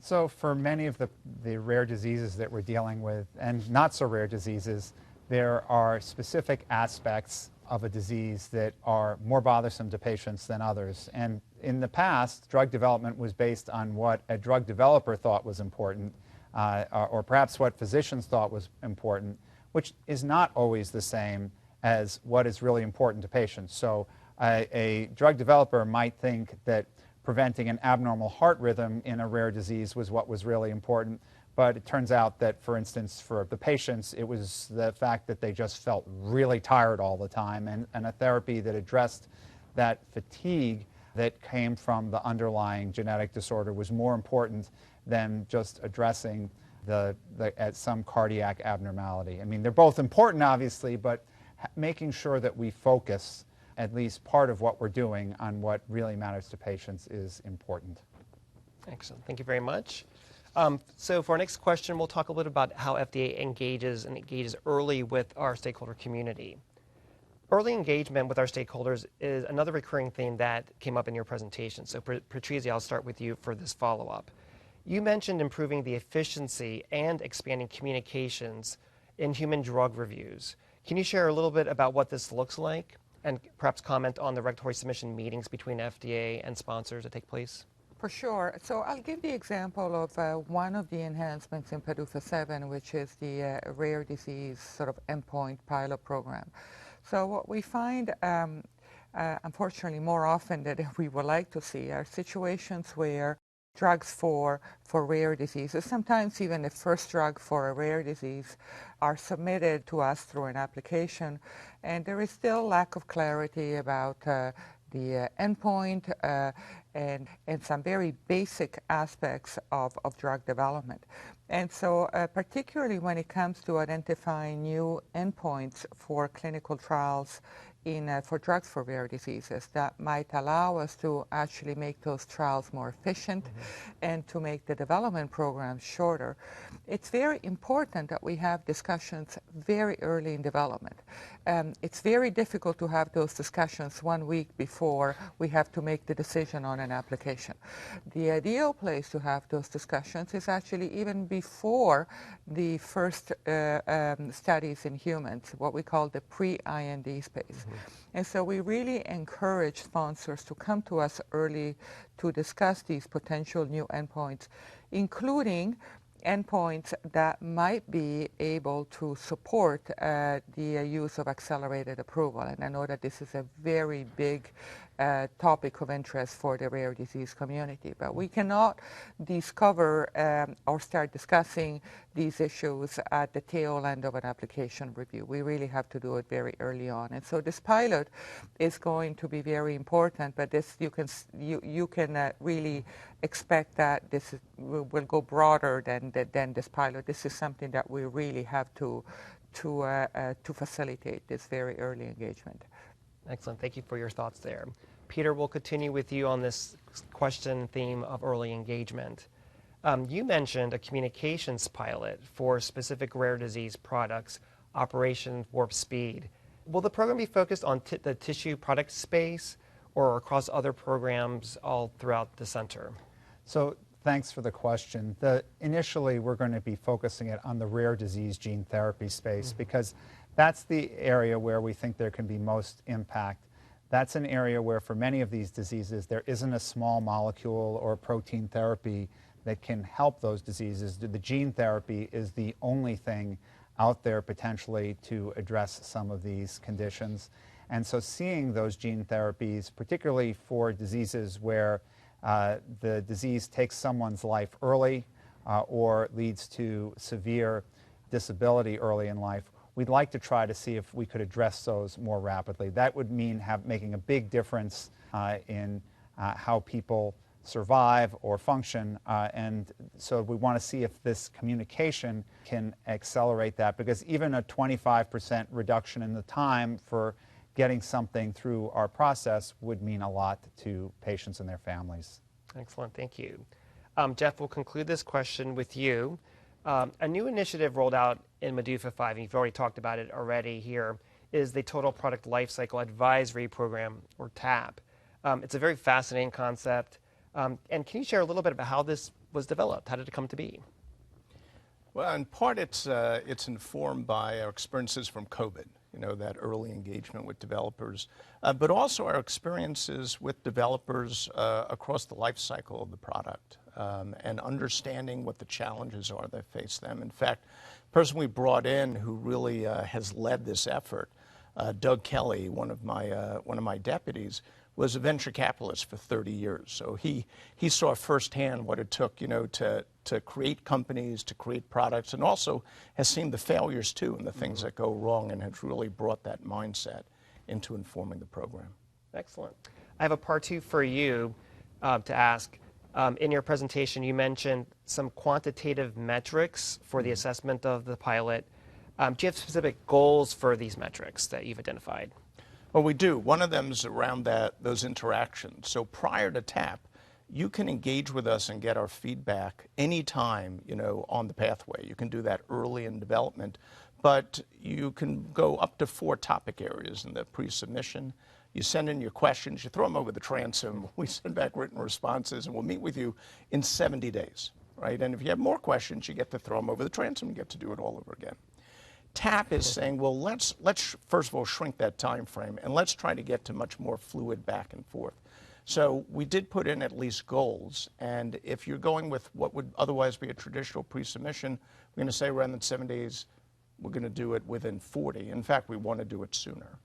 So for many of the rare diseases that we're dealing with, and not so rare diseases, there are specific aspects of a disease that are more bothersome to patients than others. And in the past, drug development was based on what a drug developer thought was important, or perhaps what physicians thought was important, which is not always the same as what is really important to patients. So a drug developer might think that preventing an abnormal heart rhythm in a rare disease was what was really important. But it turns out that, for instance, for the patients, it was the fact that they just felt really tired all the time, and a therapy that addressed that fatigue that came from the underlying genetic disorder was more important than just addressing some cardiac abnormality. I mean, they're both important, obviously, but making sure that we focus at least part of what we're doing on what really matters to patients is important.
Excellent. Thank you very much. So for our next question, we'll talk a little bit about how FDA engages early with our stakeholder community. Early engagement with our stakeholders is another recurring theme that came up in your presentation. So Patrizia, I'll start with you for this follow-up. You mentioned improving the efficiency and expanding communications in human drug reviews. Can you share a little bit about what this looks like and perhaps comment on the regulatory submission meetings between FDA and sponsors that take place?
For sure. So I'll give the example of one of the enhancements in PDUFA 7, which is the rare disease sort of endpoint pilot program. So what we find, unfortunately, more often than we would like to see are situations where drugs for rare diseases, sometimes even the first drug for a rare disease, are submitted to us through an application, and there is still lack of clarity about the endpoint and some very basic aspects of drug development. And so particularly when it comes to identifying new endpoints for clinical trials for drugs for rare diseases, that might allow us to actually make those trials more efficient and to make the development program shorter. It's very important that we have discussions very early in development. It's very difficult to have those discussions 1 week before we have to make the decision on an application. The ideal place to have those discussions is actually even before the first studies in humans, what we call the pre-IND space. And so we really encourage sponsors to come to us early to discuss these potential new endpoints, including endpoints that might be able to support the use of accelerated approval. And I know that this is a very big topic of interest for the rare disease community. But we cannot discover or start discussing these issues at the tail end of an application review. We really have to do it very early on. And so this pilot is going to be very important, but this you can really expect that this will go broader than this pilot. This is something that we really have to facilitate this very early engagement.
Excellent. Thank you for your thoughts there. Peter, we'll continue with you on this question theme of early engagement. You mentioned a communications pilot for specific rare disease products, Operation Warp Speed. Will the program be focused on the tissue product space or across other programs all throughout the center?
So thanks for the question. Initially, we're going to be focusing it on the rare disease gene therapy space because that's the area where we think there can be most impact. That's an area where for many of these diseases there isn't a small molecule or protein therapy that can help those diseases. The gene therapy is the only thing out there potentially to address some of these conditions. And so seeing those gene therapies, particularly for diseases where the disease takes someone's life early or leads to severe disability early in life, we'd like to try to see if we could address those more rapidly. That would mean making a big difference in how people survive or function, and so we want to see if this communication can accelerate that, because even a 25% reduction in the time for getting something through our process would mean a lot to patients and their families.
Excellent, thank you. Jeff, we'll conclude this question with you. A new initiative rolled out in Medufa 5, and you've already talked about it already here, is the Total Product Lifecycle Advisory Program, or TAP. It's a very fascinating concept. And can you share a little bit about how this was developed? How did it come to be?
Well, in part, it's informed by our experiences from COVID, that early engagement with developers, but also our experiences with developers across the life cycle of the product, and understanding what the challenges are that face them. In fact, the person we brought in who really has led this effort, Doug Kelly, one of my deputies, was a venture capitalist for 30 years. So he saw firsthand what it took, to create companies, to create products, and also has seen the failures too and the things that go wrong, and has really brought that mindset into informing the program.
Excellent. I have a part two for you to ask. In your presentation, you mentioned some quantitative metrics for the assessment of the pilot. Do you have specific goals for these metrics that you've identified?
Well, we do. One of them is around those interactions. So prior to TAP, you can engage with us and get our feedback anytime, on the pathway. You can do that early in development, but you can go up to 4 topic areas in the pre-submission. You send in your questions, you throw them over the transom, we send back written responses, and we'll meet with you in 70 days, right? And if you have more questions, you get to throw them over the transom and get to do it all over again. TAP is saying, well, let's first of all shrink that time frame, and let's try to get to much more fluid back and forth. So we did put in at least goals, and if you're going with what would otherwise be a traditional pre-submission, we're going to say rather than 7 days, we're going to do it within 40. In fact, we want to do it sooner.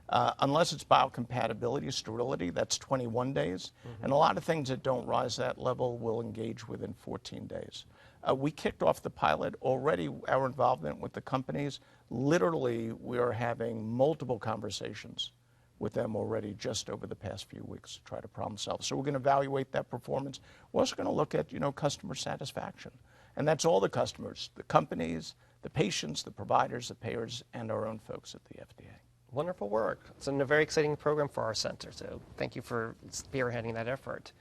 Unless it's biocompatibility, sterility, that's 21 days. And a lot of things that don't rise that level will engage within 14 days. We kicked off the pilot already, our involvement with the companies. Literally, we are having multiple conversations with them already just over the past few weeks to try to problem solve. So we're going to evaluate that performance. We're also going to look at, customer satisfaction. And that's all the customers, the companies, the patients, the providers, the payers, and our own folks at the FDA.
Wonderful work. It's a very exciting program for our center, so thank you for spearheading that effort.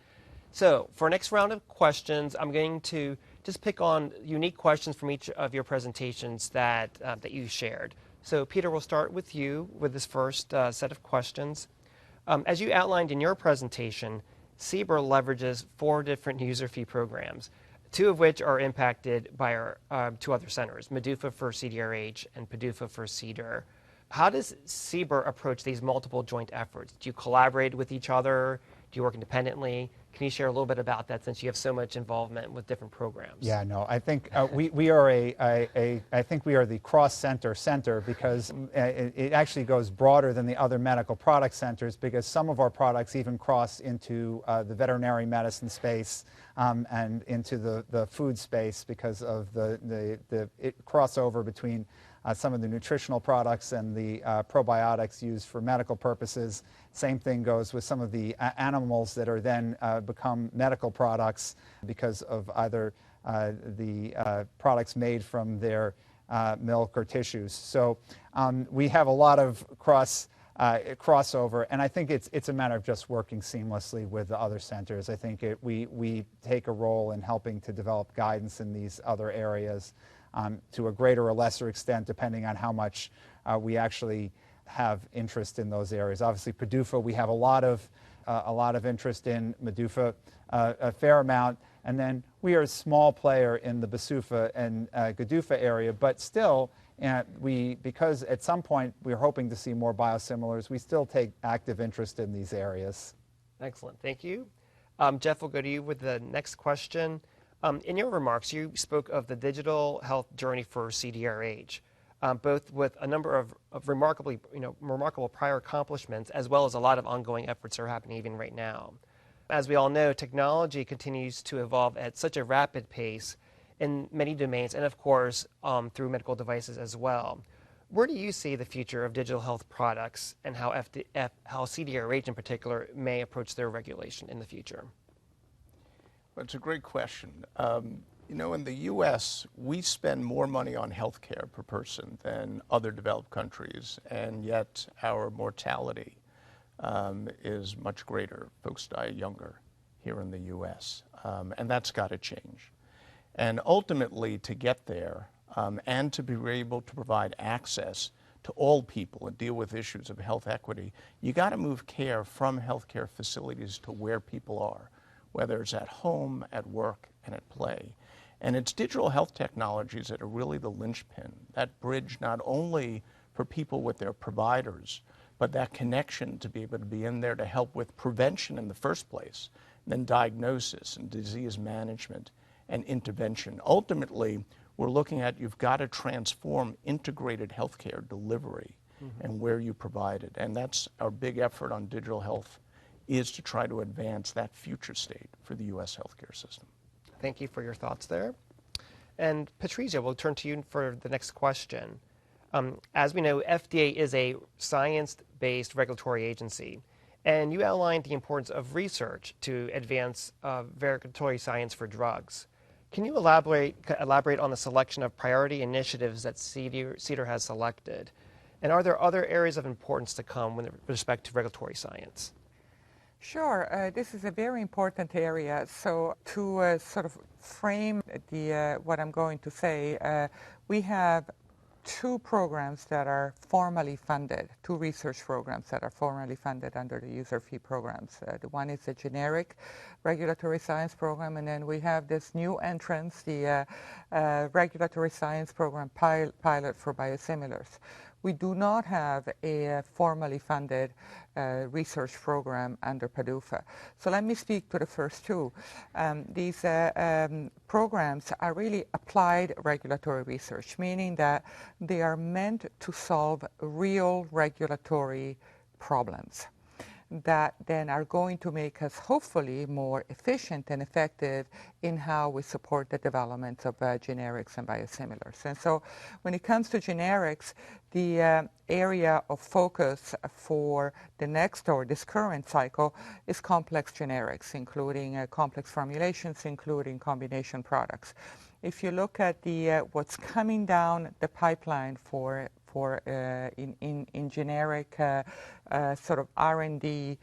So for our next round of questions, I'm going to just pick on unique questions from each of your presentations that you shared. So Peter, we'll start with you with this first set of questions. As you outlined in your presentation, CBER leverages 4 different user fee programs, 2 of which are impacted by our 2 other centers, Medufa for CDRH and PDUFA for CDER. How does CBER approach these multiple joint efforts? Do you collaborate with each other? Do you work independently? Can you share a little bit about that since you have so much involvement with different programs?
Yeah, no, I think we are I think we are the cross-center because it actually goes broader than the other medical product centers, because some of our products even cross into the veterinary medicine space and into the food space because of the crossover between some of the nutritional products and the probiotics used for medical purposes. Same thing goes with some of the animals that are then become medical products because of either the products made from their milk or tissues. So we have a lot of crossover, and I think it's a matter of just working seamlessly with the other centers. I think we take a role in helping to develop guidance in these other areas to a greater or lesser extent, depending on how much we actually have interest in those areas. Obviously, PDUFA, we have a lot of interest in. Medufa, a fair amount, and then we are a small player in the BSUFA and GDUFA area, but still, because at some point we're hoping to see more biosimilars, we still take active interest in these areas.
Excellent, thank you. Jeff, we'll go to you with the next question. In your remarks, you spoke of the digital health journey for CDRH, both with a number of remarkable prior accomplishments, as well as a lot of ongoing efforts that are happening even right now. As we all know, technology continues to evolve at such a rapid pace in many domains, and of course, through medical devices as well. Where do you see the future of digital health products and how CDRH in particular may approach their regulation in the future?
Well, it's a great question. In the U.S., we spend more money on health care per person than other developed countries, and yet our mortality is much greater. Folks die younger here in the U.S., and that's got to change. And ultimately, to get there and to be able to provide access to all people and deal with issues of health equity, you got to move care from healthcare facilities to where people are, whether it's at home, at work, and at play. And it's digital health technologies that are really the linchpin, that bridge not only for people with their providers, but that connection to be able to be in there to help with prevention in the first place, then diagnosis and disease management and intervention. Ultimately, we're looking at you've got to transform integrated healthcare delivery and where you provide it. And that's our big effort on digital health, is to try to advance that future state for the U.S. healthcare system.
Thank you for your thoughts there. And Patrizia, we'll turn to you for the next question. As we know, FDA is a science-based regulatory agency, and you outlined the importance of research to advance regulatory science for drugs. Can you elaborate on the selection of priority initiatives that CDER has selected? And are there other areas of importance to come with respect to regulatory science?
Sure. This is a very important area. So to sort of frame what I'm going to say, we have two programs that are formally funded, two research programs that are formally funded under the user fee programs. The one is the generic regulatory science program, and then we have this new entrance, the regulatory science program pilot for biosimilars. We do not have a formally funded research program under PDUFA. So let me speak to the first two. These programs are really applied regulatory research, meaning that they are meant to solve real regulatory problems that then are going to make us hopefully more efficient and effective in how we support the development of generics and biosimilars. And so when it comes to generics, the area of focus for the next or this current cycle is complex generics, including complex formulations, including combination products. If you look at what's coming down the pipeline in generic sort of R&D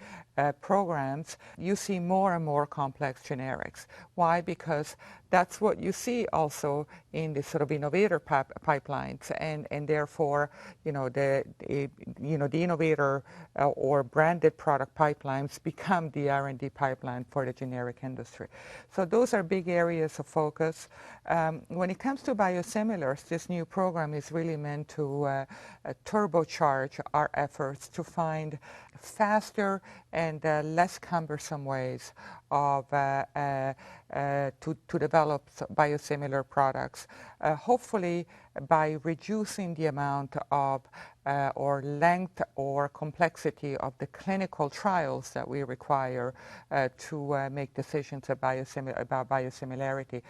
programs, you see more and more complex generics. Why? Because that's what you see also in the sort of innovator pipelines, and therefore, the innovator or branded product pipelines become the R&D pipeline for the generic industry. So those are big areas of focus. When it comes to biosimilars, this new program is really meant to turbocharge our efforts to find faster and less cumbersome ways of to develop biosimilar products, hopefully by reducing the amount of or length or complexity of the clinical trials that we require to make decisions about biosimilarity.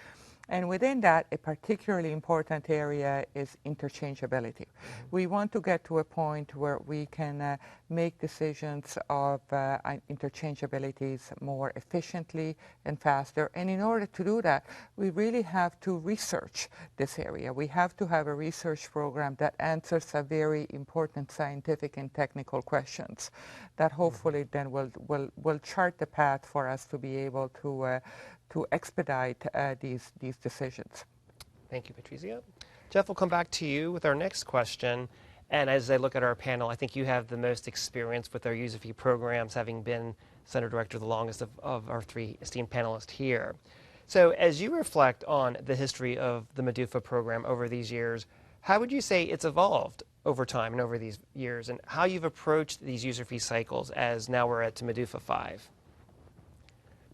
And within that, a particularly important area is interchangeability. We want to get to a point where we can make decisions of interchangeabilities more efficiently and faster. And in order to do that, we really have to research this area. We have to have a research program that answers a very important scientific and technical questions that hopefully then will chart the path for us to be able to expedite these decisions.
Thank you, Patrizia. Jeff, we'll come back to you with our next question. And as I look at our panel, I think you have the most experience with our user fee programs, having been Center Director the longest of our three esteemed panelists here. So as you reflect on the history of the MDUFA program over these years, how would you say it's evolved over time and over these years, and how you've approached these user fee cycles as now we're at MDUFA 5?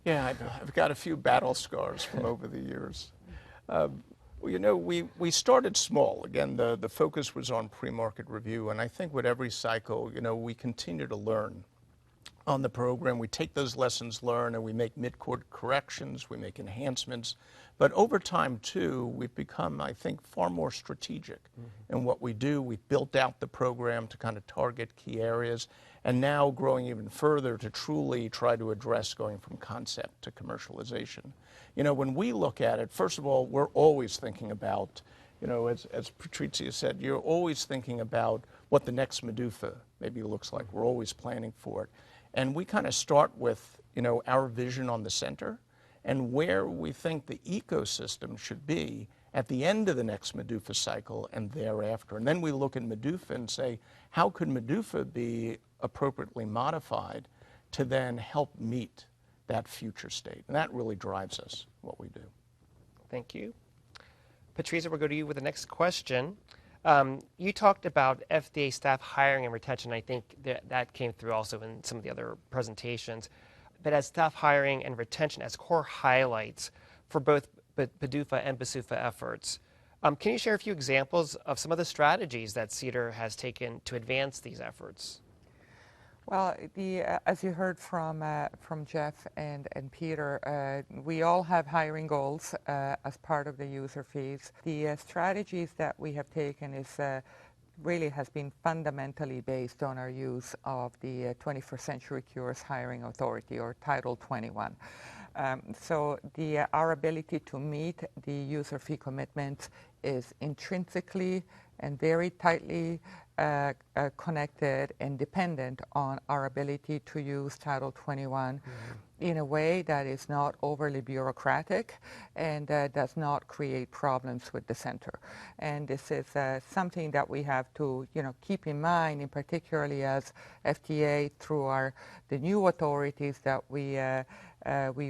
Yeah, I've got a few battle scars from over the years. We started small. Again, the focus was on pre-market review, and I think with every cycle, we continue to learn on the program. We take those lessons learned and we make mid-course corrections, we make enhancements. But over time, too, we've become, I think, far more strategic in what we do. We've built out the program to kind of target key areas, and now growing even further to truly try to address going from concept to commercialization. When we look at it, first of all, we're always thinking about, as Patrizia said, you're always thinking about what the next MDUFA maybe looks like. We're always planning for it. And we kind of start with, our vision on the center, and where we think the ecosystem should be at the end of the next MDUFA cycle and thereafter. And then we look at MDUFA and say, how could MDUFA be appropriately modified to then help meet that future state? And that really drives us, what we do.
Thank you. Patrizia, we'll go to you with the next question. You talked about FDA staff hiring and retention. I think that came through also in some of the other presentations. But as staff hiring and retention as core highlights for both PDUFA and BsUFA efforts, can you share a few examples of some of the strategies that CDER has taken to advance these efforts?
Well, as you heard from Jeff and Peter, we all have hiring goals as part of the user fees. The strategies that we have taken is really has been fundamentally based on our use of the 21st Century Cures Hiring Authority, or Title 21. So our ability to meet the user fee commitments is intrinsically and very tightly connected and dependent on our ability to use Title 21 in a way that is not overly bureaucratic and does not create problems with the center. And this is something that we have to, keep in mind, in particularly as FDA through the new authorities that we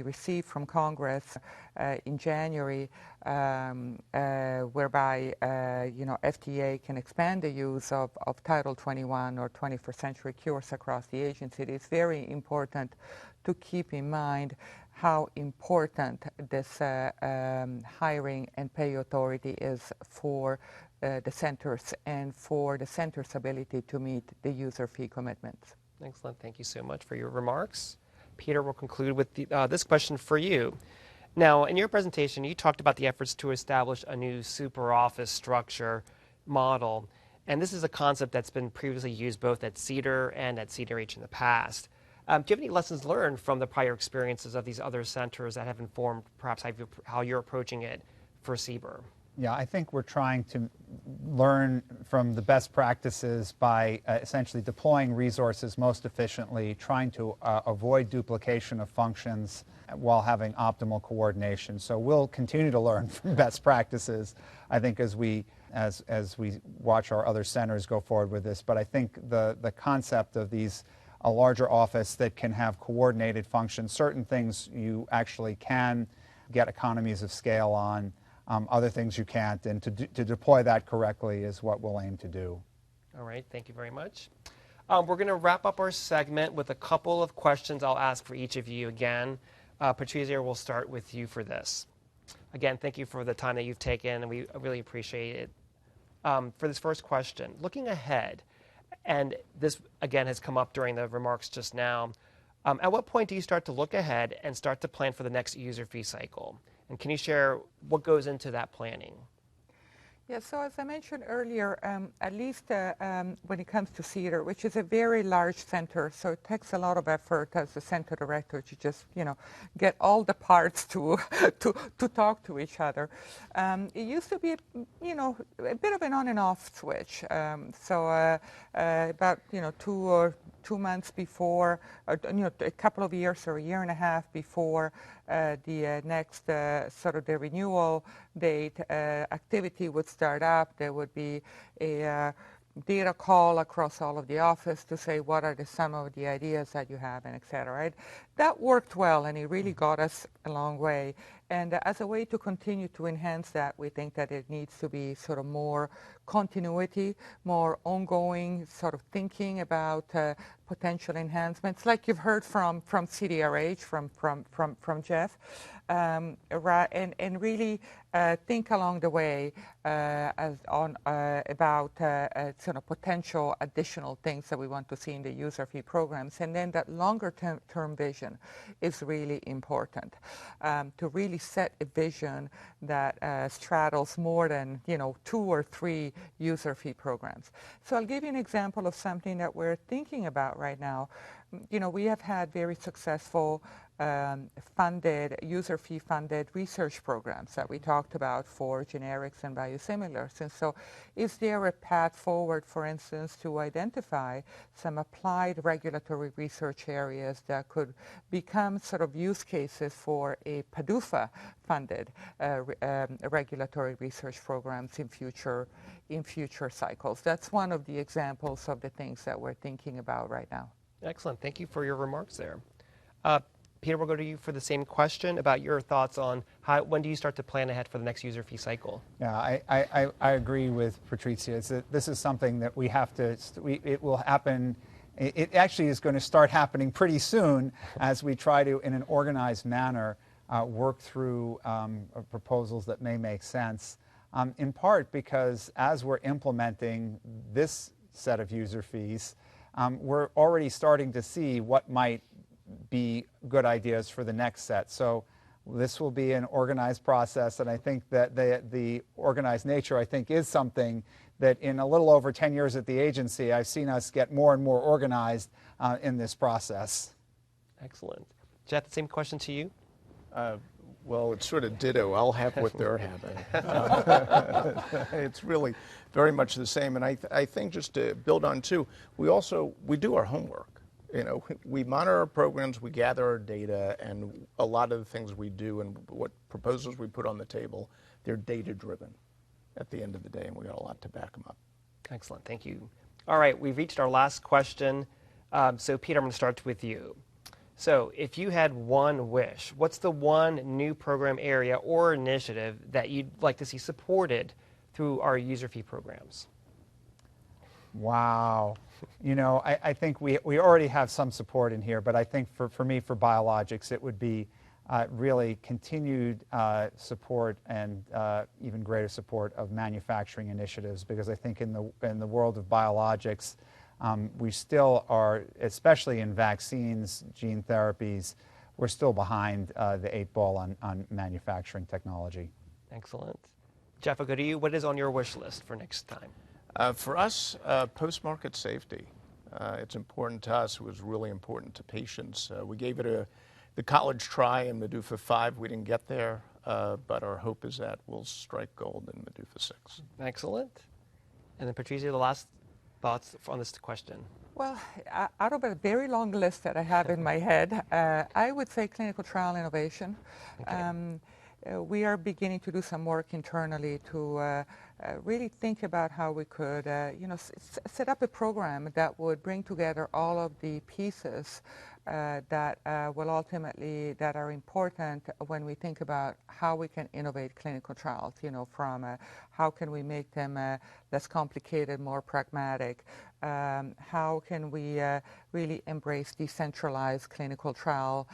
received from Congress in January, whereby FDA can expand the use of Title 21 or 21st Century Cures across the agency. It is very important to keep in mind how important this hiring and pay authority is for the centers and for the center's ability to meet the user fee commitments.
Excellent. Thank you so much for your remarks. Peter, we'll conclude with this question for you. Now, in your presentation, you talked about the efforts to establish a new super office structure model, and this is a concept that's been previously used both at CDER and at CDRH in the past. Do you have any lessons learned from the prior experiences of these other centers that have informed perhaps how you're approaching it for CBER?
Yeah, I think we're trying to learn from the best practices by essentially deploying resources most efficiently, trying to avoid duplication of functions while having optimal coordination. So we'll continue to learn from best practices, I think, as we watch our other centers go forward with this. But I think the concept of a larger office that can have coordinated functions, certain things you actually can get economies of scale on, other things you can't, and to deploy that correctly is what we'll aim to do.
All right, thank you very much. We're going to wrap up our segment with a couple of questions I'll ask for each of you again. Patrizia, we'll start with you for this. Again, thank you for the time that you've taken, and we really appreciate it. For this first question, looking ahead, and this again has come up during the remarks just now, at what point do you start to look ahead and start to plan for the next user fee cycle? And can you share what goes into that planning?
Yeah, so as I mentioned earlier, at least when it comes to CDER, which is a very large center, so it takes a lot of effort as the center director to just, get all the parts to talk to each other. It used to be, a bit of an on and off switch. About, 2 months before, a couple of years or a year and a half before the next sort of the renewal date activity would start up, there would be a data call across all of the office to say what are some of the ideas that you have, and et cetera. Right? That worked well, and it really got us a long way. And as a way to continue to enhance that, we think that it needs to be sort of more continuity, more ongoing sort of thinking about potential enhancements, like you've heard from CDRH, from Jeff, and really think along the way about sort of potential additional things that we want to see in the user fee programs. And then that longer term vision is really important, to really set a vision that straddles more than 2 or 3 user fee programs. So I'll give you an example of something that we're thinking about right now. we have had very successful funded, user fee funded research programs that we talked about for generics and biosimilars. And so is there a path forward, for instance, to identify some applied regulatory research areas that could become sort of use cases for a PDUFA funded regulatory research programs in future cycles? That's one of the examples of the things that we're thinking about right now.
Excellent. Thank you for your remarks there. Peter, we'll go to you for the same question about your thoughts on when do you start to plan ahead for the next user fee cycle?
Yeah, I agree with Patrizia. This is something that we have to, it will happen, it actually is going to start happening pretty soon as we try to, in an organized manner, work through proposals that may make sense, in part because as we're implementing this set of user fees, we're already starting to see what might be good ideas for the next set. So this will be an organized process, and I think that the organized nature, I think, is something that in a little over 10 years at the agency, I've seen us get more and more organized in this process.
Excellent. Jeff, the same question to you?
Well, it's sort of ditto. I'll have what they're having. It's really very much the same. And I think just to build on too, we do our homework. We monitor our programs, we gather our data, and a lot of the things we do and what proposals we put on the table, they're data driven at the end of the day, and we got a lot to back them up.
Excellent. Thank you. All right, we've reached our last question. So Peter, I'm going to start with you. So if you had one wish, what's the one new program area or initiative that you'd like to see supported through our user fee programs?
Wow. I think we already have some support in here, but I think for me, for biologics, it would be really continued support and even greater support of manufacturing initiatives, because I think in the world of biologics, we still are, especially in vaccines, gene therapies, we're still behind the 8 ball on manufacturing technology.
Excellent. Jeff, I'll go to you. What is on your wish list for next time?
For us, post-market safety. It's important to us. It was really important to patients. We gave it the college try in MDUFA 5. We didn't get there, but our hope is that we'll strike gold in MDUFA 6.
Excellent. And then Patrizia, the last thoughts on this question?
Well, out of a very long list that I have in my head, I would say clinical trial innovation. Okay. We are beginning to do some work internally to really think about how we could, set up a program that would bring together all of the pieces that will ultimately, that are important when we think about how we can innovate clinical trials, from how can we make them less complicated, more pragmatic, how can we really embrace decentralized clinical trial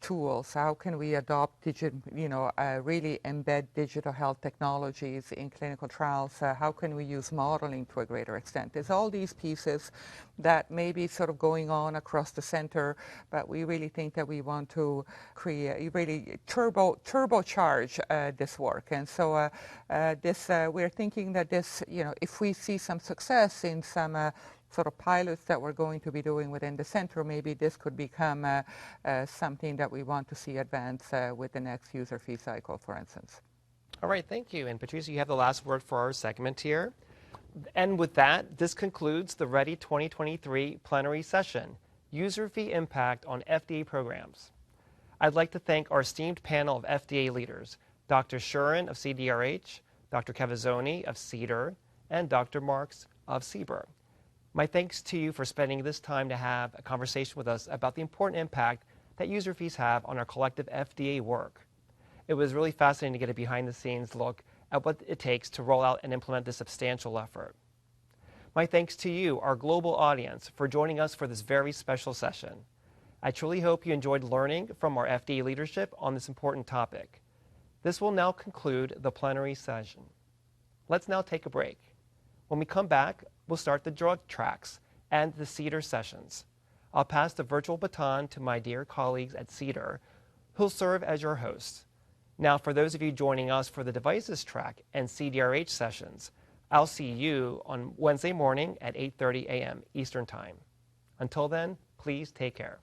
tools, how can we adopt really embed digital health technologies in clinical trials, how can we use modeling to a greater extent. There's all these pieces that may be sort of going on across the center, but we really think that we want to create, really turbocharge this work. And so we're thinking that this, if we see some success in some sort of pilots that we're going to be doing within the center, maybe this could become something that we want to see advance with the next user fee cycle, for instance.
All right, thank you. And Patrizia, you have the last word for our segment here. And with that, this concludes the REdI 2023 plenary session, User Fee Impact on FDA Programs. I'd like to thank our esteemed panel of FDA leaders, Dr. Shuren of CDRH, Dr. Cavazzoni of CDER, and Dr. Marks of CBER. My thanks to you for spending this time to have a conversation with us about the important impact that user fees have on our collective FDA work. It was really fascinating to get a behind-the-scenes look at what it takes to roll out and implement this substantial effort. My thanks to you, our global audience, for joining us for this very special session. I truly hope you enjoyed learning from our FDA leadership on this important topic. This will now conclude the plenary session. Let's now take a break. When we come back, we'll start the drug tracks and the CDER sessions. I'll pass the virtual baton to my dear colleagues at CDER, who'll serve as your hosts. Now, for those of you joining us for the devices track and CDRH sessions, I'll see you on Wednesday morning at 8:30 a.m. Eastern Time. Until then, please take care.